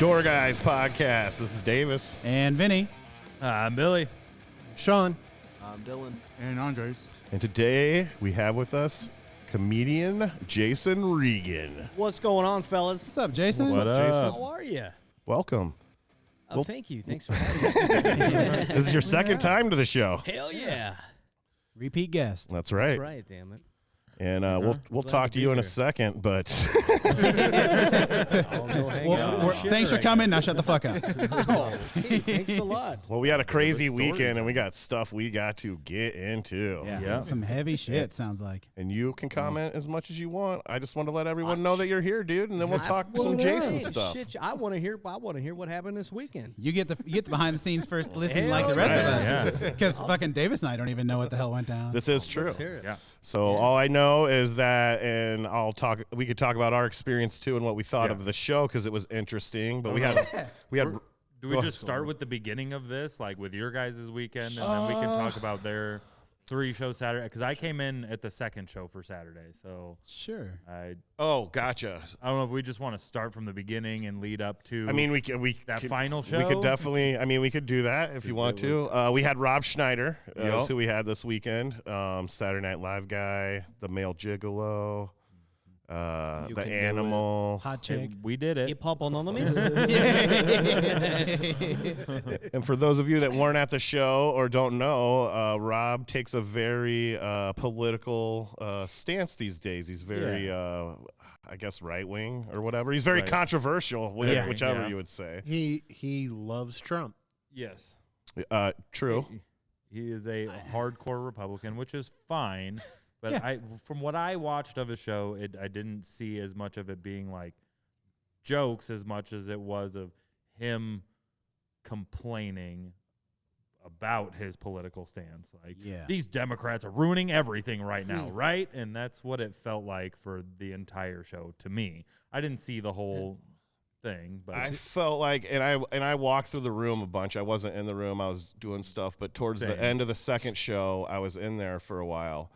Door Guys Podcast. This is Davis. And Vinny. I'm Billy. Sean. I'm Dylan. And Andres. And today we have with us comedian Jason Regan. What's going on, fellas? What's up, Jason? What's up, Jason? How are you? Welcome. Well- Thank you. Thanks for having me. This is your second time to the show. Hell yeah. Repeat guest. That's right. That's right, damn it. And we'll Glad talk to to be you in a here. second, but I'll go hang out. Well, Shit thanks for right coming. Now shut the fuck up. now. Hey, thanks a lot. well, we had a crazy weekend and we got stuff we got to get into. Yeah. Some heavy shit, sounds like. And you can comment as much as you want. I just want to let everyone know that you're here, dude, and then we'll talk some Jason Hey, stuff. Shit, I want to hear what happened this weekend. You get the behind the scenes first listen Hell like the rest yeah. of us. Because fucking Davis and I don't even know what the hell went down. This is true. Let's hear it. Yeah. So all I know is that, and we could talk about our experience too and what we thought Yeah. of the show because it was interesting. But we had. Do we just start with the beginning of this, like with your guys' weekend, and then we can talk about their 3-show Saturday? Because I came in at the second show for Saturday, so Sure. Oh, gotcha. I don't know if we just want to start from the beginning and lead up to. I mean, that final We show? could definitely. I mean, we could do that if you want to. We had Rob Schneider, is who we had this weekend. Saturday Night Live guy, the male gigolo, You the can do animal. Hot chick. we did it. Hip hop on enemies. And for those of you that weren't at the show or don't know, Rob takes a very political stance these days. He's very, I guess, right wing or whatever. He's very Right. controversial, Yeah. whichever Yeah. you would say. He loves Trump. Yes. True. He is a hardcore Republican, which is fine. But Yeah. from what I watched of his show, I didn't see as much of it being like jokes as much as it was of him complaining about his political stance. Like, Yeah. these Democrats are ruining everything right now, right? And that's what it felt like for the entire show to me. I didn't see the whole thing, but I felt like, and I walked through the room a bunch. I wasn't in the room. I was doing stuff. But towards the Same. end of the second show, I was in there for a while.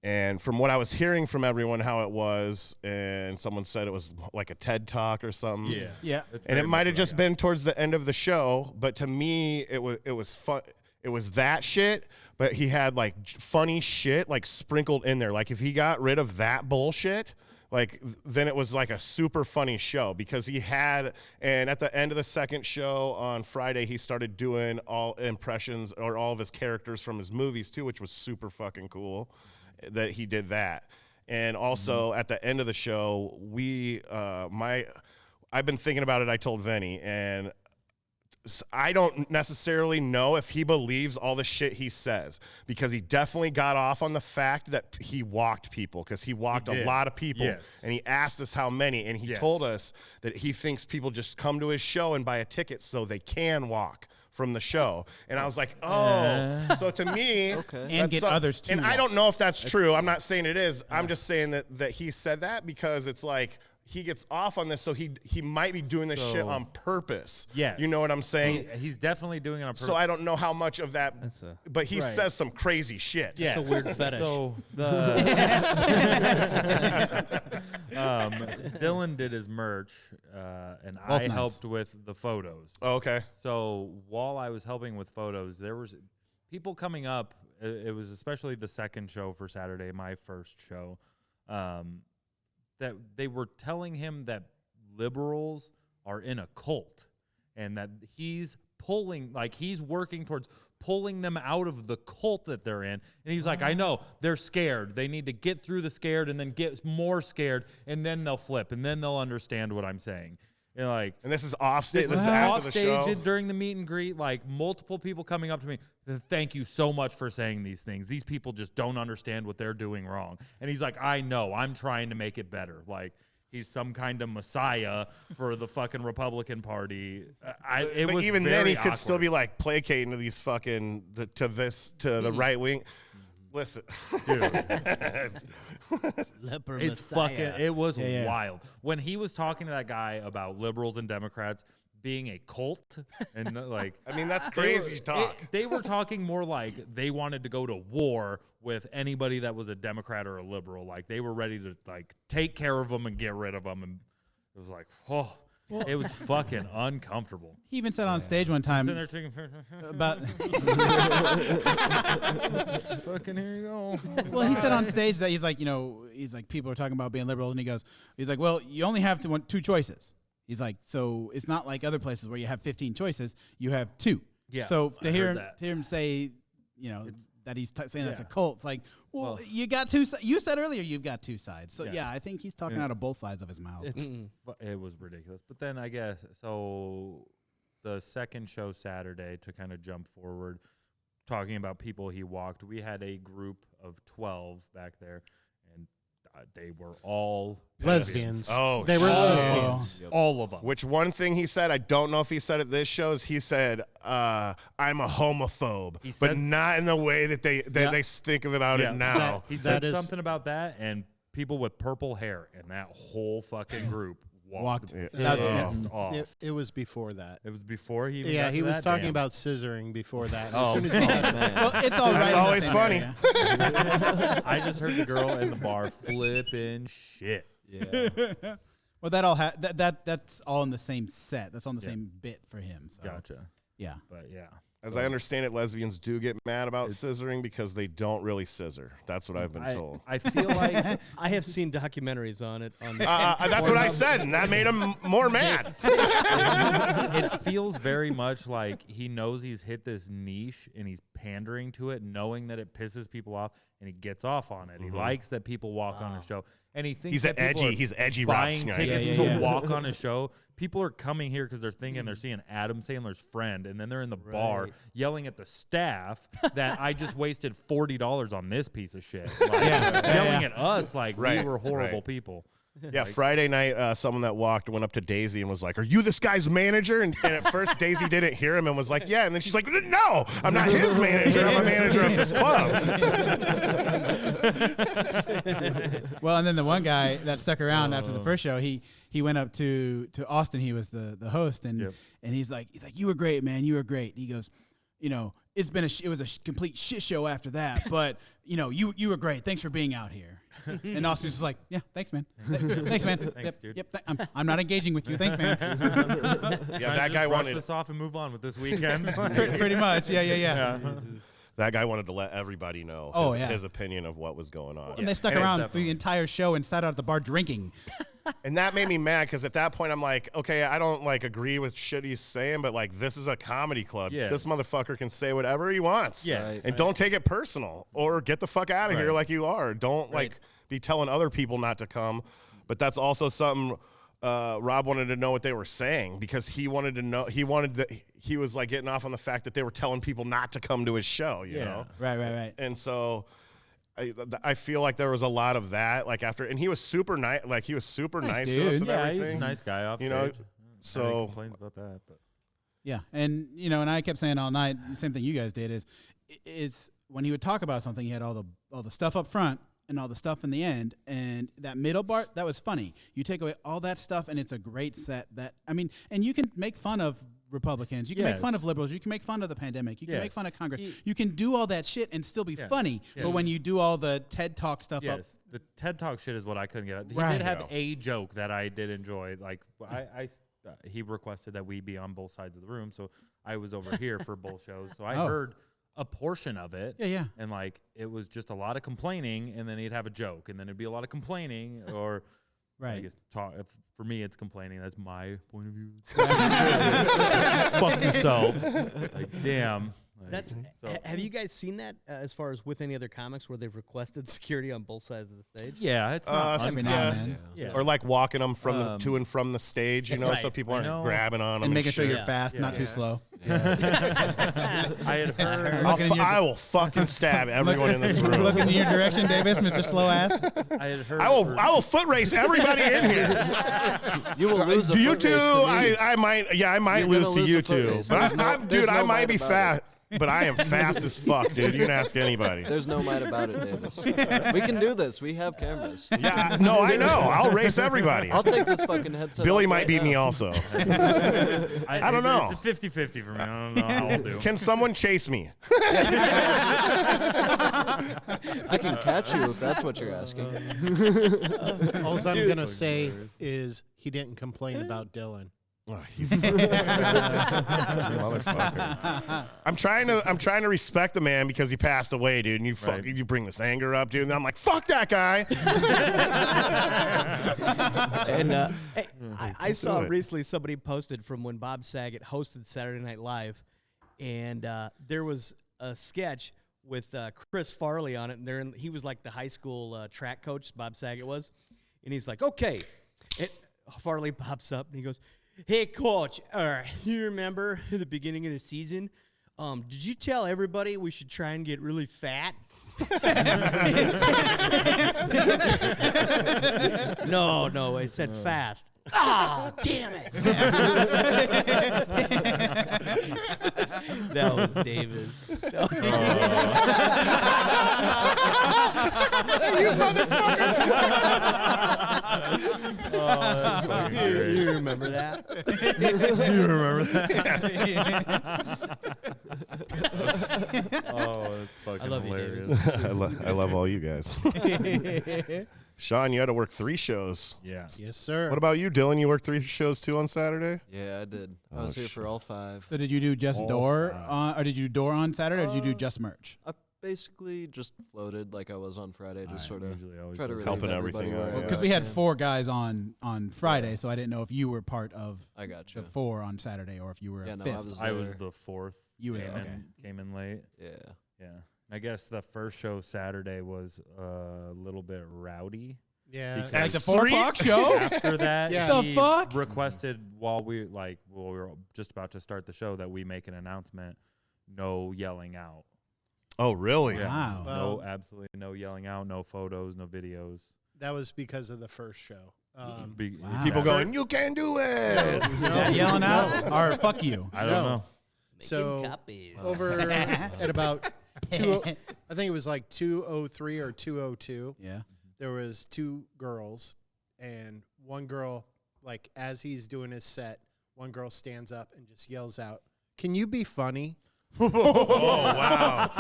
And from what I was hearing from everyone, how it was, and someone said it was like a TED Talk or something. Yeah. it's And very it might much have what I just got. been towards the end of the show, but to me, it was fun. It was that shit, but he had like funny shit like sprinkled in there. Like if he got rid of that bullshit, like then it was like a super funny show because he had. And at the end of the second show on Friday, he started doing all impressions or all of his characters from his movies too, which was super fucking cool that he did that. And also at the end of the show, I've been thinking about it. I told Vinny, and I don't necessarily know if he believes all the shit he says because he definitely got off on the fact that he walked people because he walked a did. lot of people. Yes. And he asked us how many, and he Yes. told us that he thinks people just come to his show and buy a ticket so they can walk from the show. And I was like, oh. So to me, And that's get others to And I walk. don't know if that's true. I'm not saying it is. I'm just saying that he said that because it's like he gets off on this, so he might be doing this shit on purpose. Yes. You know what I'm saying? He's definitely doing it on purpose. So I don't know how much of that, but he says some crazy shit. Yeah, a weird fetish. So Dylan did his merch, and I nights. helped with the photos. Oh, okay. So while I was helping with photos, there was people coming up. It was especially the second show for Saturday, my first show, that they were telling him that liberals are in a cult and that he's working towards pulling them out of the cult that they're in. And he's like, I know, they're scared. They need to get through the scared and then get more scared, and then they'll flip, and then they'll understand what I'm saying. And like, And this is off stage. this This is is after off the stage show. during the meet and greet, like multiple people coming up to me. Thank you so much for saying these things. These people just don't understand what they're doing wrong. And he's like, I know, I'm trying to make it better. Like he's some kind of messiah for the fucking Republican Party. It But was even then, very he could still awkward. be like placating to these fucking to the right wing. Listen, Leper It's Messiah. fucking. It was Yeah. wild when he was talking to that guy about liberals and Democrats being a cult, and like, I mean, that's they were- crazy talk. They were talking more like they wanted to go to war with anybody that was a Democrat or a liberal. Like they were ready to like take care of them and get rid of them. And it was like, oh, It was fucking uncomfortable. He even said on stage one time Sitting there taking about. fucking here you go. Well, he said on stage that he's like, people are talking about being liberal, and he's like, well, you only have two choices. He's like, so it's not like other places where you have 15 choices, you have 2. Yeah. So to hear that. him say, that he's saying that's a cult, it's like, well, you got 2. You said earlier you've got 2 sides. So yeah, I think he's talking out of both sides of his mouth. It was ridiculous. But then I guess so. The second show Saturday, to kind of jump forward, talking about people he walked, we had a group of 12 back there, and they were all Lesbians. Oh, they were shit. lesbians. all of them. Which one thing he said, I don't know if he said it this show, is he said, I'm a homophobe, He but said- not in the way that they think about it now. He said That is- something about that, and people with purple hair, and that whole fucking group walked That's- off. It was before that. It was before he even Yeah, got he to was that, talking damn. about scissoring before that. Oh. As soon as he got Well, it's all right. That's in the always same funny. area. I just heard the girl in the bar flipping shit. Yeah. Well, that's all in the same set. That's on the same bit for him. So. Gotcha. Yeah. But yeah. As I understand it, lesbians do get mad about scissoring because they don't really scissor. That's what I've been told. I feel like I have seen documentaries on it. That's what I said, and that made him more mad. it feels very much like he knows he's hit this niche and he's pandering to it, knowing that it pisses people off, and he gets off on it. He likes that people walk on his show, and he thinks that people are He's edgy. Rob buying Schneider. tickets Yeah. to walk on his show. People are coming here because they're thinking they're seeing Adam Sandler's friend, and then they're in the bar yelling at the staff that I just wasted $40 on this piece of shit. Like, yelling at us like we were horrible people. Yeah, Friday night, someone that went up to Daisy and was like, "Are you this guy's manager?" And at first, Daisy didn't hear him and was like, "Yeah." And then she's like, "No, I'm not his manager. I'm a manager of this club." Well, and then the one guy that stuck around after the first show, he went up to Austin. He was the host, and he's like, "You were great, man. You were great." He goes, it was a complete shit show after that, but you were great. Thanks for being out here. And Austin's just like, "Yeah, thanks, man. Thanks, man. Thanks, dude. Yep. I'm not engaging with you. Thanks, man." Yeah, that guy brush wanted this off and move on with this weekend. Pretty much. Yeah. that guy wanted to let everybody know his opinion of what was going on. And they stuck around through the entire show and sat out at the bar drinking. And that made me mad because at that point I'm like, okay, I don't agree with shit he's saying, but this is a comedy club. Yes. This motherfucker can say whatever he wants. Yes. And don't take it personal or get the fuck out of here like you are. Don't be telling other people not to come. But that's also something Rob wanted to know what they were saying because he wanted to know. He was getting off on the fact that they were telling people not to come to his show. You know. Right. And so. I feel like there was a lot of that after, and he was super nice. He was super nice to us and everything. He's a nice guy off stage. So complains about that, but Yeah, and and I kept saying all night, the same thing you guys did is when he would talk about something, he had all the stuff up front and all the stuff in the end, and that middle part that was funny. You take away all that stuff, and it's a great set. And you can make fun of Republicans, you can make fun of liberals, you can make fun of the pandemic, you can make fun of Congress, you can do all that shit and still be funny. But when you do all the TED Talk stuff up, the TED Talk shit is what I couldn't get out. He Right. did have a joke that I did enjoy. He requested that we be on both sides of the room, so I was over here for both shows. So I heard a portion of it. Yeah. And it was just a lot of complaining, and then he'd have a joke, and then it'd be a lot of complaining, or right. I guess for me, it's complaining. That's my point of view. Fuck yourselves. Damn. Have you guys seen that as far as with any other comics where they've requested security on both sides of the stage? Yeah, it's not every now and then. Yeah. Or walking them from to and from the stage, so people aren't grabbing on them And making sure shit. you're fast, not too slow. I had heard. I will fucking stab everyone in this room. Looking in your direction, Davis, Mr. Slow Ass. I had heard. I will foot race everybody in here. You will lose a Do you foot two? race to me. I might. Yeah, I might You're lose gonna to lose you a foot two. race. But There's dude, no I might might be about fast. But I am fast as fuck, dude. You can ask anybody. There's no might about it, Davis. We can do this. We have cameras. Yeah, no, I know. I'll race everybody. I'll take this fucking headset Billy off might right beat now. me also. I don't know. It's a 50-50 for me. I don't know how I'll do. Can someone chase me? I can catch you if that's what you're asking. All I'm going to say is he didn't complain about Dylan. Oh, you motherfucker. I'm trying to respect the man because he passed away, dude. And you bring this anger up, dude. And I'm like, fuck that guy. And hey, I saw recently somebody posted from when Bob Saget hosted Saturday Night Live, and there was a sketch with Chris Farley on it, and he was like the high school track coach, Bob Saget was, and he's like, okay. Farley pops up and he goes, hey, coach, you remember at the beginning of the season, did you tell everybody we should try and get really fat? No, I said fast. Ah, damn it. That was Davis. You motherfucker. That's fucking great. You remember that? You remember that? Oh, that's fucking I love you, hilarious. I love all you guys. Sean, you had to work 3 shows. Yeah. Yes, sir. What about you, Dylan? You worked 3 shows too on Saturday? Yeah, I did. I was here for all 5. So did you do just All door, five. or did you do door on Saturday, or did you do just merch? I basically just floated like I was on Friday, just sort of usually always try to does. relieve Helping everybody everything where out, I Because got, we had yeah. 4 guys on Friday, so I didn't know if you were part of I got the you. 4 on Saturday or if you were Yeah, a no, fifth. I I was there. the 4th. You were came there, in- okay. Came in late. Yeah. Yeah. I guess the first show Saturday was a little bit rowdy. Yeah. Because- Like the 4 o'clock show? After that, Yeah. The he fuck? requested while we were just about to start the show that we make an announcement. No yelling out. Oh, really? Yeah. Wow. No, absolutely no yelling out. No photos. No videos. That was because of the first show. Wow. People going, you can do it. Yeah, yelling out or fuck you. I don't know. So copies. over at about I think it was like 2:03 or 2:02. Yeah. There was 2 girls, and one girl, like as he's doing his set, one girl stands up and just yells out, "Can you be funny?" Oh, wow.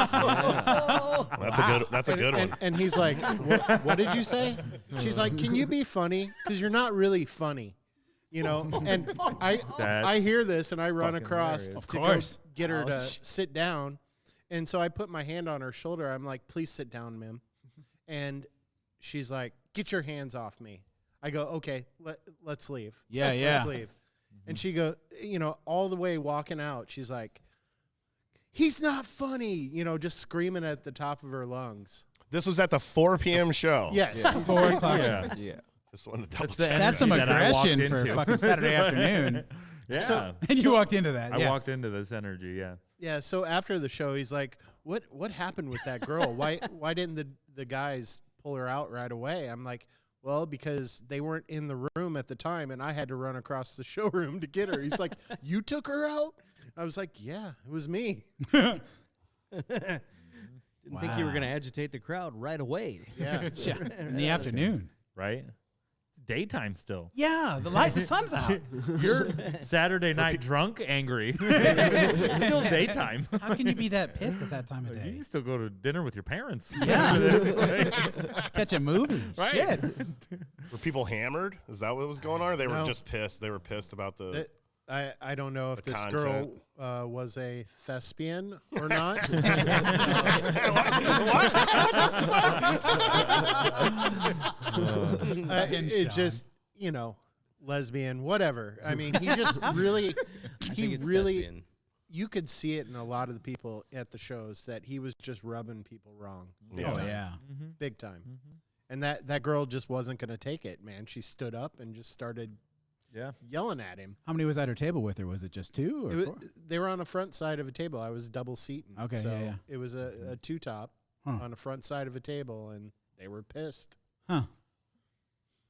That's a good one. And he's like, what did you say? She's like, "Can you be funny? Because you're not really funny." You know, and I hear this and I run fucking across hilarious. to go get her to sit down. And so I put my hand on her shoulder. I'm like, "Please sit down, ma'am." And she's like, "Get your hands off me." I go, "Okay, let's leave." Yeah, Let's leave. And she go, all the way walking out, she's like, "He's not funny," just screaming at the top of her lungs. This was at the 4 p.m. show. Yes. 4 o'clock. Yeah. Yeah. Just wanted to double That's the check. That's some energy that I walked aggression for into. fucking Saturday afternoon. Yeah. And you walked into that. I Yeah. walked into this energy. Yeah. Yeah, so after the show, he's like, What happened with that girl? Why didn't the guys pull her out right away?" I'm like, "Well, because they weren't in the room at the time, and I had to run across the showroom to get her." He's like, "You took her out?" I was like, "Yeah, it was me." Didn't think you were going to agitate the crowd right away. Yeah. Yeah, in the afternoon. Right. It's daytime still. Yeah, the sun's out. You're Saturday night drunk, angry. Still daytime. How can you be that pissed at that time of You day? can still go to dinner with your parents. Yeah. It's like- Catch a movie. Right. Shit. Were people hammered? Is that what was going on? Or they were No. just pissed. They were pissed about the. I don't know if The this content. girl was a thespian or not. It just, lesbian, whatever. I mean, he just really, you could see it in a lot of the people at the shows that he was just rubbing people wrong. Yeah. Oh, yeah. Big time. And that girl just wasn't going to take it, man. She stood up and just started Yeah. yelling at him. How many was at her table with her? Was it just 2 or 4? They were on the front side of a table. I was double seating. Okay, so yeah. it was a 2-top on the front side of a table, and they were pissed. Huh.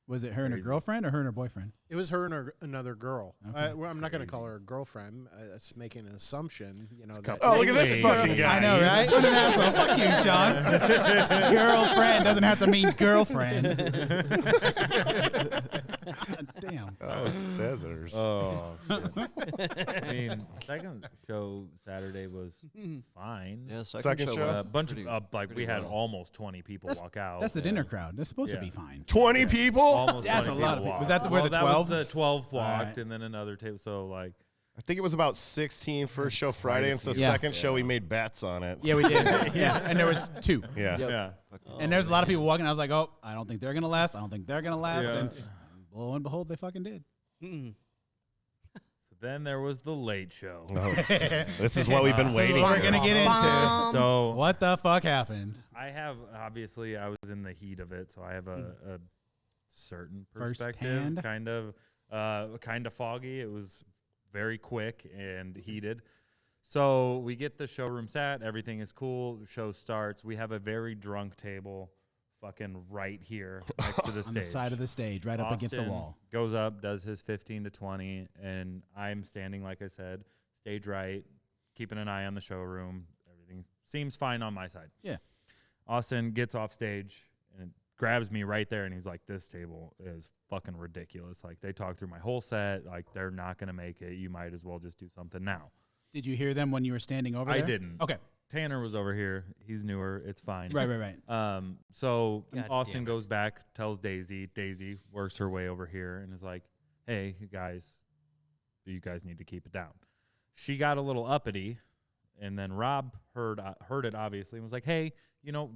Was it her and her Crazy. girlfriend or her and her boyfriend? It was her and another girl. Okay. I'm not going to call her a girlfriend. That's making an assumption. That Oh, look at this Hey. fucking guy. I know, right? What an asshole. Fuck you, Sean. Girlfriend doesn't have to mean girlfriend. Damn. Oh, scissors. Oh, shit. I mean, second show Saturday was fine. Yeah, Second show? went A bunch pretty- of like we pretty had well. almost 20 people walk out. That's the dinner crowd. They're supposed to be Yeah. fine. 20 people? Almost That's 20 a lot of people. walked. Was that where the that 12? was the 12 walked, right. and then another table. So like, I think it was about 16 first show Friday, and so Yeah. second show we made bets on it. Yeah, we did. Yeah, and there was 2. Yeah. Yep. yeah. And there's a lot of people walking. I was like, oh, I don't think they're going to last. I don't think they're going to last. Yeah. And lo and behold, they fucking did. So then there was the late show. Oh, this is what we've been So waiting We're for. going to get into So what the fuck happened. I have obviously I was in the heat of it, so I have a certain Firsthand? perspective, kind of foggy. It was very quick and heated. So we get the showroom set, everything is cool. The show starts. We have a very drunk table, fucking right here next to the On stage. the side of the stage, right up against the Austin wall. Goes up, does his 15 to 20, and I'm standing, like I said, stage right, keeping an eye on the showroom. Everything seems fine on my side. Yeah. Austin gets off stage and grabs me right there, and he's like, this table is fucking ridiculous. Like, they talked through my whole set. Like, they're not going to make it. You might as well just do something now. Did you hear them when you were standing over I there? didn't. Okay. Tanner was over here. He's newer. It's fine. Right. So God Austin damn it. goes back, tells Daisy. Daisy works her way over here and is like, hey, you guys need to keep it down. She got a little uppity, and then Rob heard it, obviously, and was like, hey,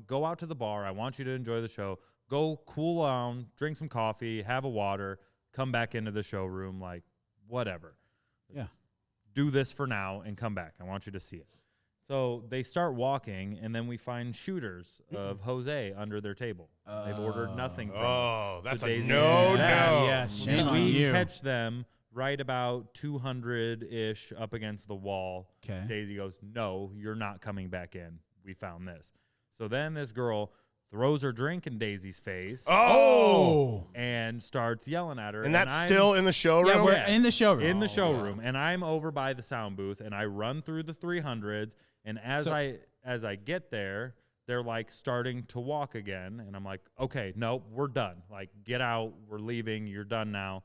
go out to the bar. I want you to enjoy the show. Go cool down, drink some coffee, have a water, come back into the showroom, like, whatever. Yeah. Do this for now and come back. I want you to see it. So they start walking, and then we find shooters of Jose under their table. They've ordered nothing from Oh, him. that's So a Daisy no, sees that. no. Yeah, shame And on we you. catch them right about 200-ish up against the wall. Okay. Daisy goes, no, you're not coming back in. We found this. So then this girl throws her drink in Daisy's face Oh. and starts yelling at her. And that's I'm- still in the showroom? Yeah, we're Yes. in the showroom. in the showroom, and I'm over by the sound booth, and I run through the 300s, and as I get there, they're like starting to walk again, and I'm like, okay, no, we're done. Like, get out, we're leaving, you're done now.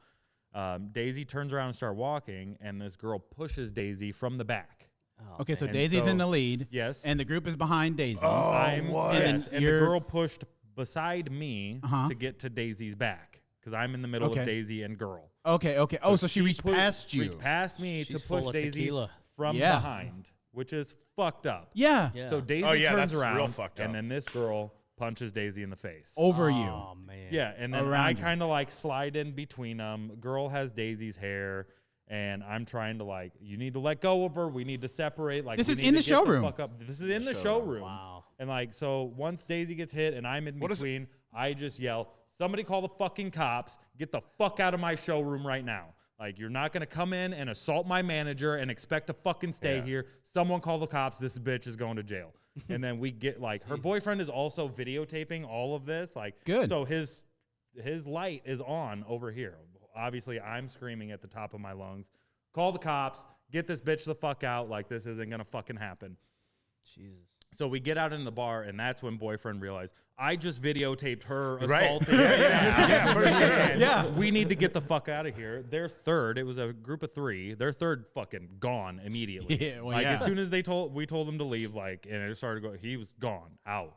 Daisy turns around and start walking, and this girl pushes Daisy from the back. Okay, so And Daisy's so- in the lead. Yes. And the group is behind Daisy. I'm what? And then yes, and the you're- girl pushed beside me Uh-huh. to get to Daisy's back because I'm in the middle Okay. of Daisy and girl. Okay. Oh, so she reached past you. Reached past me She's to push full of Daisy tequila. from Yeah. behind, which is fucked up. Yeah. Yeah. So Daisy Oh, yeah, turns that's around, real fucked up. and then this girl punches Daisy in the face. Over you. Oh man. Yeah, and then Around I you. kind of like slide in between them. Girl has Daisy's hair, and I'm trying to like, you need to let go of her. We need to separate. Like, This we is need in to the get showroom. fuck up. This is in the showroom. Wow. And like, so once Daisy gets hit and I'm in What is it? between, I just yell, somebody call the fucking cops. Get the fuck out of my showroom right now. Like, you're not going to come in and assault my manager and expect to fucking stay Yeah. here. Someone call the cops. This bitch is going to jail. And then we get like, her boyfriend is also videotaping all of this. Like, Good. So his light is on over here. Obviously, I'm screaming at the top of my lungs. Call the cops. Get this bitch the fuck out. Like, this isn't going to fucking happen. Jesus. So we get out in the bar, and that's when boyfriend realized I just videotaped her Right. assaulting. Yeah, for sure. And Yeah. we need to get the fuck out of here. Their third, it was a group of 3. Their third fucking gone immediately. Yeah, well, like yeah. as soon as we told them to leave, like, and it started going. He was gone, out.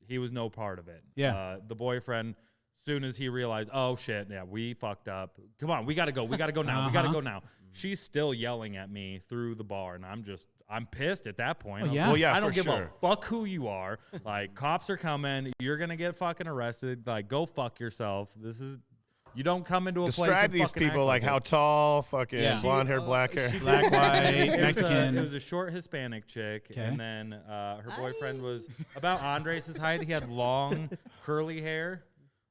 He was no part of it. Yeah. The boyfriend. Soon as he realized, oh shit, yeah, we fucked up. Come on, we gotta go. We gotta go now. We gotta go now. She's still yelling at me through the bar, and I'm pissed at that point. Oh, I'm yeah? like, Well, yeah, I don't for give sure. a fuck who you are. Like, cops are coming. You're gonna get fucking arrested. Like, go fuck yourself. You don't come into a place. Describe and these fucking people act like how this. tall, fucking Yeah. blonde hair, black hair. Black, white, It was a- Mexican. It was a short Hispanic chick, Okay. and then her boyfriend was about Andres' height. He had long, curly hair.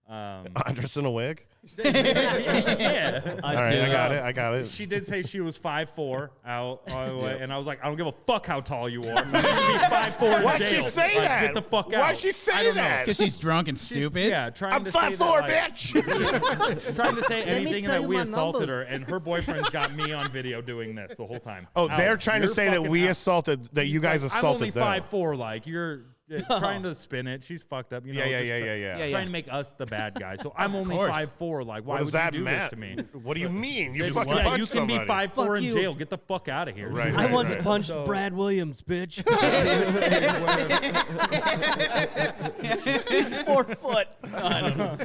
Andres in a wig. Yeah. All right, I got it. She did say she was 5'4" out on the way, and I was like, I don't give a fuck how tall you are. You should be 5'4" in Why'd jail. she say Like, that? Get the fuck out. Why'd she say I don't know. that? Because she's drunk and She's- stupid. Yeah, trying I'm to say 5'4", that, like, bitch. trying to say me anything tell that you we my assaulted numbers. her, and her boyfriend's got me on video doing this the whole time. Oh, Out. they're trying to You're say that fucking we out. assaulted, that you guys Like, assaulted I'm only them. 5'4", like, you're trying to spin it. She's fucked up. You know, Yeah. Trying to make us the bad guy. So I'm only 5'4". Like, why What does would that you do matter? this to me? What do you mean? You Yeah, fucking you punched can be somebody. 5'4" in you. jail. Get the fuck out of here. Right. I once right. punched So- Brad Williams, bitch. He's 4 foot. I don't know.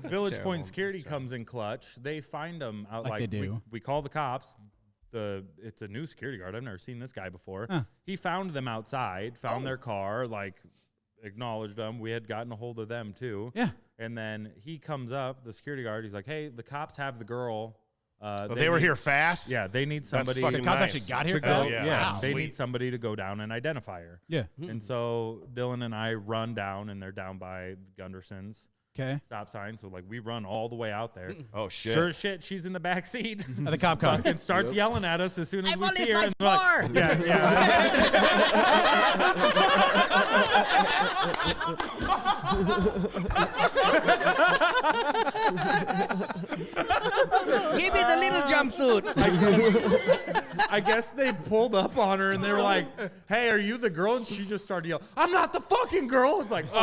Village Point Security comes in clutch. They find him out Like they do. We call the cops. It's a new security guard. I've never seen this guy before. He found them outside, found their car, like acknowledged them. We had gotten a hold of them too. Yeah. And then he comes up, the security guard. He's like, "Hey, the cops have the girl. They were here fast. Yeah, they need somebody. fucking The cops nice. actually got here to go. fast? Yeah, Wow. they Sweet. need somebody to go down and identify her. Yeah. And so Dylan and I run down, and they're down by Gunderson's Okay. stop sign. So like we run all the way out there. Oh shit. Sure as shit, she's in the back seat. The cop car. Fucking starts yelling at us as soon as I'm we only see her. and 5'4". we're like, yeah. Give me the little jumpsuit. I guess they pulled up on her and they were like, "Hey, are you the girl?" And she just started yelling, "I'm not the fucking girl." It's like, okay,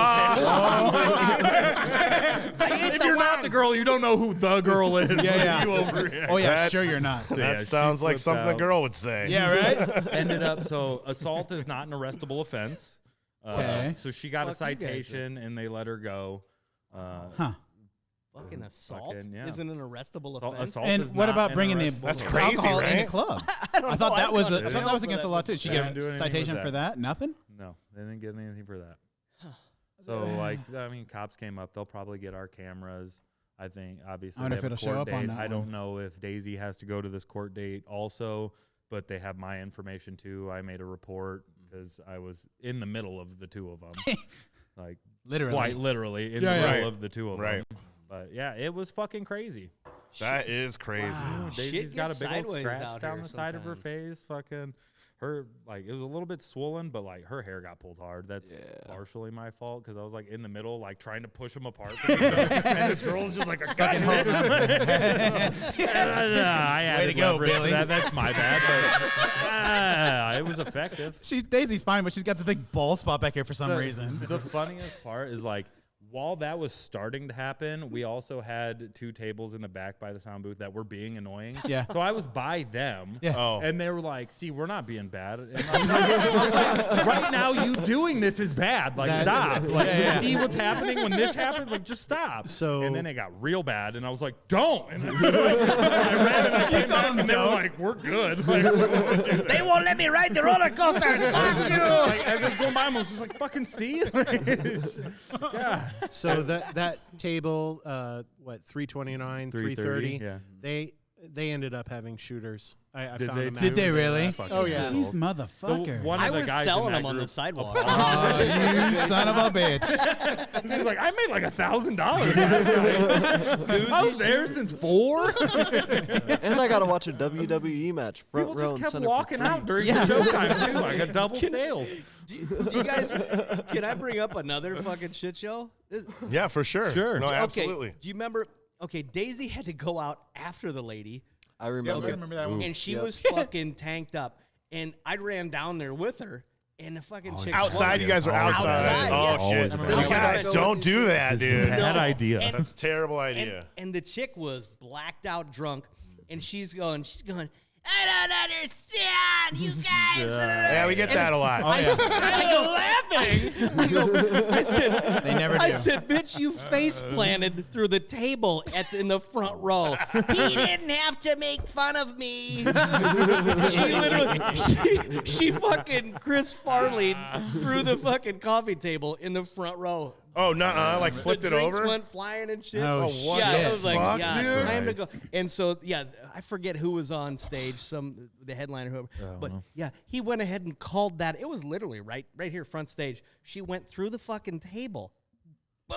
if you're not the girl, you don't know who the girl is. Yeah. You overreact. Oh yeah, That- sure you're not. So, That yeah, she sounds like flipped something a out. girl would say. Yeah, right. Ended up, so assault is not an arrestable offense. Okay. So she got a Fuck you guys, citation and they let her go. Huh. Fucking assault Fucking, yeah. isn't an arrestable Assault- offense. assault And is what not about an bringing the arrestable That's offense. crazy, alcohol in right? the club? I don't I thought know. that was I've gone I to thought that jail was for against the that law too. Did she They get didn't do a anything with citation that. for that? Nothing. No, they didn't get anything for that. So, like, I mean, cops came up. They'll probably get our cameras. I think, obviously, I wonder they if have a it'll show court up on date. that I don't one. know if Daisy has to go to this court date also, but they have my information too. I made a report because I was in the middle of the two of them, like Literally. quite literally in Yeah, the yeah. middle of the two of Right. them. But yeah, it was fucking crazy. That is crazy. Daisy's Shit got a gets big old sideways scratch out down here the side of her sometimes. face. Fucking her, like, it was a little bit swollen, but like her hair got pulled hard. That's partially my fault because I was like in the middle, like trying to push them apart from each other, and this girl's just like, I had Way to go, leverage Billy. That's my bad, but it was effective. Daisy's fine, but she's got the big ball spot back here for some reason. The funniest part is like, while that was starting to happen, we also had two tables in the back by the sound booth that were being annoying. Yeah. So I was by them. Yeah. Oh. And they were like, "See, we're not being bad." And I was like, right now, you doing this is bad. Like, stop. Like, see what's happening when this happens? Like, just stop. So- and then it got real bad, and I was like, "Don't." And I ran and I came back, and they were like, "We're good." Like, we won't do that. They won't let me ride the roller coaster. Fuck you. Like, as I was going by, I was just like, "Fucking see." Yeah. So that table, 329, 330, yeah. they ended up having shooters. I Did found they them too? out. Did they really? Oh, yeah. These motherfuckers. One I of the was guys selling in that them on the group- sidewalk. Oh, you son of a bitch. He's like, I made like $1,000. I was there since 4. And I got to watch a WWE match front People row just and kept center for walking free. out during the showtime too. I got double sales. Do you guys, can I bring up another fucking shit show? Yeah, for sure. Sure. No, Okay. absolutely. Do you remember? Okay, Daisy had to go out after the lady, I remember. I remember that one. and she Yep. was fucking tanked up. And I ran down there with her, and the fucking chick Outside, you guys are outside. Outside, Oh yeah. shit! Always You guys don't do that, dude. Bad idea. And- That's a terrible and, idea. and the chick was blacked out drunk, and she's going, I don't understand, you guys. Yeah, we get that a lot. Oh, yeah. I go laughing. I said, They never do. I said, bitch, you face planted through the table in the front row. He didn't have to make fun of me. she fucking Chris Farley through the fucking coffee table in the front row. Oh, no, like flipped the it drinks over. went flying and shit. Oh, what yeah, the it was like, fuck, yeah, dude? time to go. And so, yeah, I forget who was on stage, the headliner, whoever. But yeah, he went ahead and called that. It was literally right here, front stage. She went through the fucking table.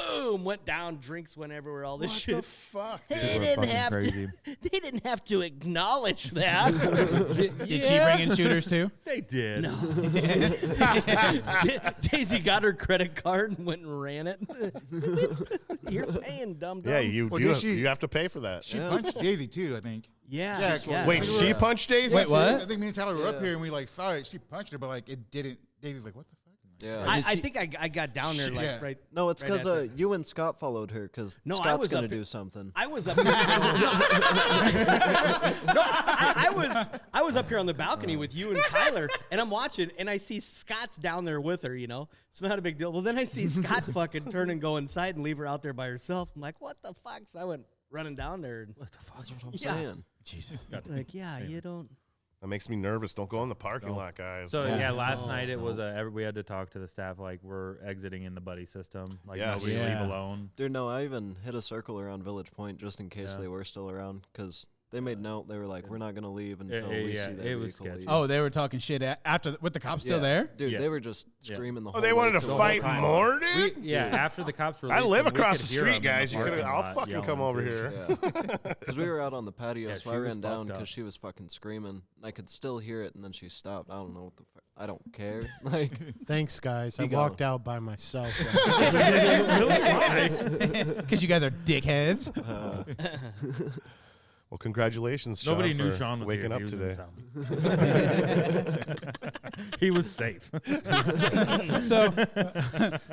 Boom! Went down. Drinks went everywhere. All this What shit. the fuck? They were didn't fucking have crazy. to. They didn't have to acknowledge that. Did she bring in shooters too? They did. No. Daisy got her credit card and went and ran it. You're paying, dumb. Yeah, you Well, do. did she- You have to pay for that. She punched Jay-Z too, I think. Yeah. Yeah, yeah. Wait, she punched Daisy? Wait, what? I think me and Tyler were up here and we like saw it. She punched her, but like it didn't. Daisy's like, what the fuck? Yeah. I think I got down there like right. No, it's right because at the- you and Scott followed her because No, I Scott's was gonna up here- do something. I was up here. I was up here on the balcony with you and Tyler, and I'm watching, and I see Scott's down there with her. It's not a big deal. Well, then I see Scott fucking turn and go inside and leave her out there by herself. I'm like, what the fuck? So I went running down there. And, What the fuck? That's what I'm Yeah. saying. Jesus. like, yeah, you don't. That makes me nervous. Don't go in the parking lot, guys. So last Oh, night it was we had to talk to the staff like we're exiting in the buddy system, like Yes. nobody Yeah. leave alone. Dude, no, I even hit a circle around Village Point just in case Yeah. they were still around because they made note. They were like, we're not going to leave until we yeah, see that it was vehicle sketchy. leave. Oh, they were talking shit after with the cops still there. Dude, Yeah. they were just screaming the whole Oh, they way wanted to to the fight whole time. more, dude? After the cops were I live we across could the hear 'em street, in the guys. You could. parking I'll lot fucking come yelling, over too. here. Yeah. Because we were out on the patio, Yeah, so she I was ran down fucked up. because she was fucking screaming. I could still hear it, and then she stopped. I don't know what the fuck. I don't care. Like, Thanks, guys. I You go. walked out by myself. Because you guys are dickheads. Well, congratulations, Sean, Nobody knew for Sean was waking here. up He was today. He was safe. So,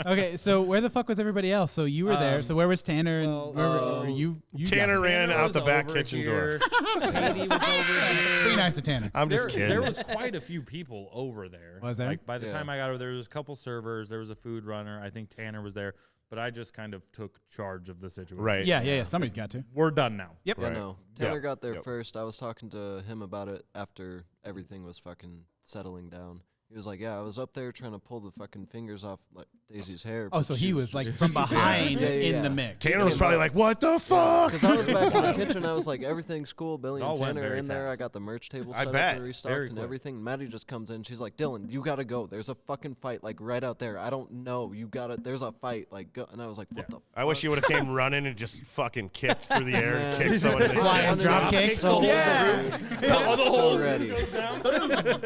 okay. So where the fuck was everybody else? So you were there. So where was Tanner and where were you? Tanner guys? ran out was the back over kitchen here. door. Katie was over here. Be nice to Tanner. I'm just kidding. There was quite a few people over there. Was there? Like by the Yeah. time I got over there was a couple servers. There was a food runner. I think Tanner was there, but I just kind of took charge of the situation. Right. Yeah. Somebody's got to. We're done now. Yep. yeah, Right. no. Taylor Yep. got there Yep. first. I was talking to him about it after everything was fucking settling down. He was like, yeah, I was up there trying to pull the fucking fingers off like Daisy's hair. Oh, but so she he was just- like from behind Yeah, in yeah. the mix. Tanner was probably like, "What the fuck?" Because I was back in the kitchen, I was like, everything's cool. Billy It all and went Tanner are very in there. I fast. got the merch table I set bet. up and restocked Very and quick. everything. Maddie just comes in. She's like, Dylan, you got to go. There's a fucking fight, like, right out there. I don't know. You got to, there's a fight. Like, go. And I was like, what the fuck? I wish you would have came running and just fucking kicked through the air and Man. kicked someone in the Flying shit. drop kick. So Yeah. so ready.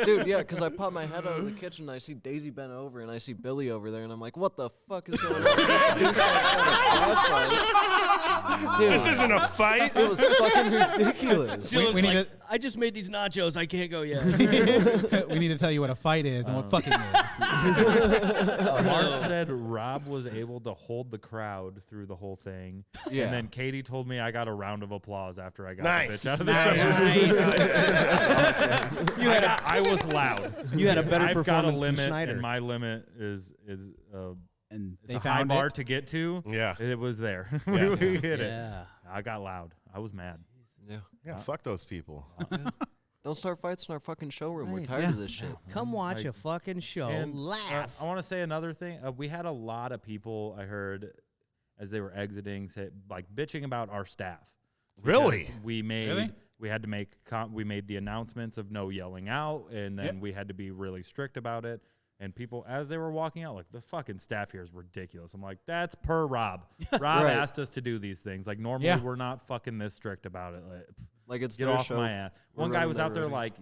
Dude, yeah, because I pop my head out of the kitchen and I see Daisy bent over and I see Billy over there and I'm like, what the fuck is going on? Dude, This isn't a fight. it was fucking ridiculous. We need I just made these nachos. I can't go yet. to we need to tell you what a fight is and what fucking is. Mark said Rob was able to hold the crowd through the whole thing. Yeah. And then Katie told me I got a round of applause after I got Nice. the bitch out of the show. I was loud. You had a better I've got a performance than limit, Schneider. and my limit is And it's they a high found bar it. to get to. Yeah. It was there. Yeah. we hit it. Yeah. I got loud. I was mad. Yeah. Yeah, fuck those people. Don't start fights in our fucking showroom. We're Right. tired Yeah. of this shit. Come watch Like- a fucking show. And, Laugh. I want to say another thing. We had a lot of people, I heard, as they were exiting, say, like bitching about our staff. Really? Because we made Really? we had to make we made the announcements of no yelling out, and then we had to be really strict about it. And people, as they were walking out, like, the fucking staff here is ridiculous. I'm like, that's per Rob. Rob Right. asked us to do these things. Like, normally Yeah. we're not fucking this strict about it. Like, Like, it's get their off show. my ass. We're One guy running was their out there rating. like,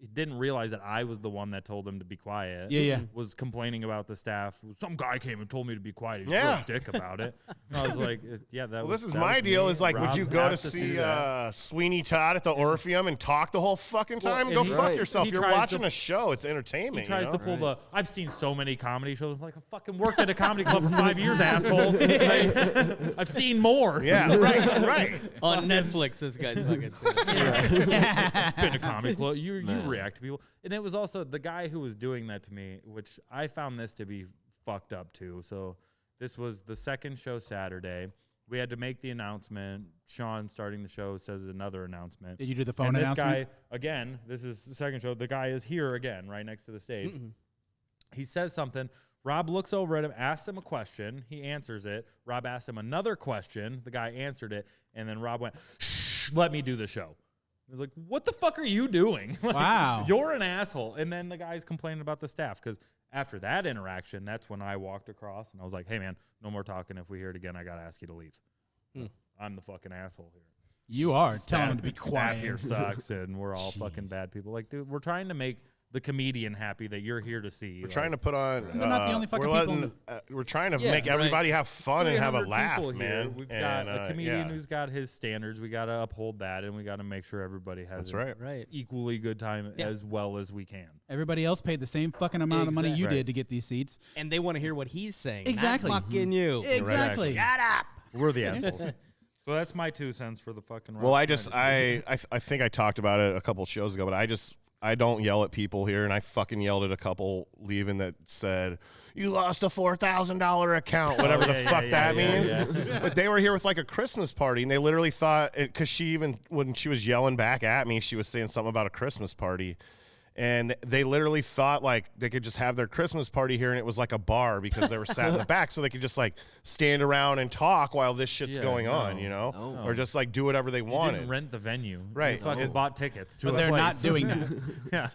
he didn't realize that I was the one that told him to be quiet. Yeah. Was complaining about the staff. Some guy came and told me to be quiet. He was Yeah. a real dick about it. And I was like, yeah, that Well, was this is that my was deal. me. Is like, would Rob you go to asked us do see that. Sweeney Todd at the Orpheum and talk the whole fucking Well, time? and Go he- fuck Right. yourself. he You're tries watching to- a show. It's He entertainment. tries you to know? pull the. I've seen so many comedy shows. I'm like, I fucking worked at a comedy club for 5 years, asshole. Like, I've seen more. Yeah, right. On Netflix, this guy's fucking saying. Been a comedy club. You react to people, and it was also the guy who was doing that to me, which I found this to be fucked up too. So this was the second show Saturday. We had to make the announcement. Sean, starting the show, says another announcement. Did you do the phone And this announcement? guy, again, this is the second show. The guy is here again, right next to the stage. He says something. Rob looks over at him, asks him a question. He answers it. Rob asks him another question. The guy answered it. And then Rob went, shh, let me do the show. He was like, what the fuck are you doing? Like, Wow. You're an asshole. And then the guy's complaining about the staff because after that interaction, that's when I walked across and I was like, hey, man, no more talking. If we hear it again, I got to ask you to leave. I'm the fucking asshole here. You are telling him to be Staff quiet. here sucks and we're all fucking bad people. Like, dude, we're trying to make the comedian happy that you're here to see. We're trying to put on. They're not the only fucking people. We're trying to Yeah, make everybody have fun and have a 300 laugh, people here. man. We've and, got a comedian yeah. who's got his standards. We got to uphold that, and we got to make sure everybody has That's right. Right. equally good time as well as we can. Everybody else paid the same fucking amount of money you Exactly. did to get these seats. And they want to hear what he's saying. not Exactly. fucking you. Exactly. Shut up. We're the assholes. So that's my 2 cents for the fucking. Well, I Rob think I talked about it a couple shows ago, but I don't yell at people here, and I fucking yelled at a couple leaving that said, "You lost a $4,000 account," whatever the fuck that means. But they were here with like a Christmas party, and they literally thought, because when she was yelling back at me, she was saying something about a Christmas party. And they literally thought like they could just have their Christmas party here, and it was like a bar because they were sat in the back, so they could just like stand around and talk while this shit's going on, you know, No. or just like do whatever they You wanted. didn't rent the venue, Right. You fucking bought tickets to But a they're place. not doing that.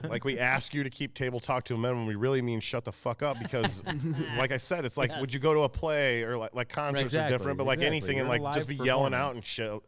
Yeah. Like we ask you to keep table talk to a minimum, we really mean shut the fuck up because, like I said, it's like would you go to a play or like concerts Exactly, are different, but like exactly. anything and You're a like just live be yelling out performance. and shit.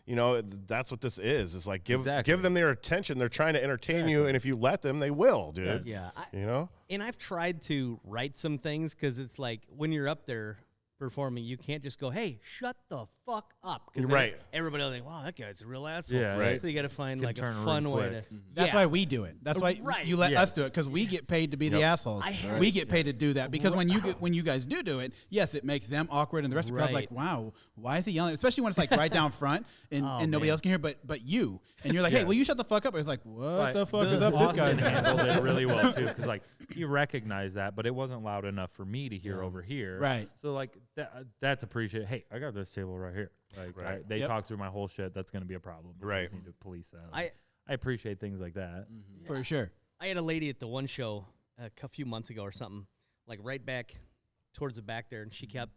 You know, that's what this is. It's like give Exactly. them their attention. They're trying to entertain you, and if you let them, they will, dude. Yeah. You know. And I've tried to write some things because it's like when you're up there performing, you can't just go, "Hey, shut the fuck up." 'Cause then Right. everybody will think, "Wow, that guy's a real asshole." Yeah, right. So you got to find Can like a turn fun real way quick. to. That's Yeah. why we do it. That's why Right. you let us Yes. do it because we get paid to be the assholes. I- We get paid to do that because when you guys do it, yes, it makes them awkward and the rest of the crowd's like, Right. wow, why is he yelling? Especially when it's like right down front and, Oh, and nobody man. else can hear, but you and you're like, hey, will you shut the fuck up? It's like, what But the fuck is Bill up this guy's Austin ass? handled it really well too, because like he recognized that, but it wasn't loud enough for me to hear over here. Right. So like that's appreciated. Hey, I got this table right here. Like Right. they Yep. talked through my whole shit. That's going to be a problem. We Right. just need to police that. I- I appreciate things like that. For sure. I had a lady at the one show a few months ago or something, like right back towards the back there, and she kept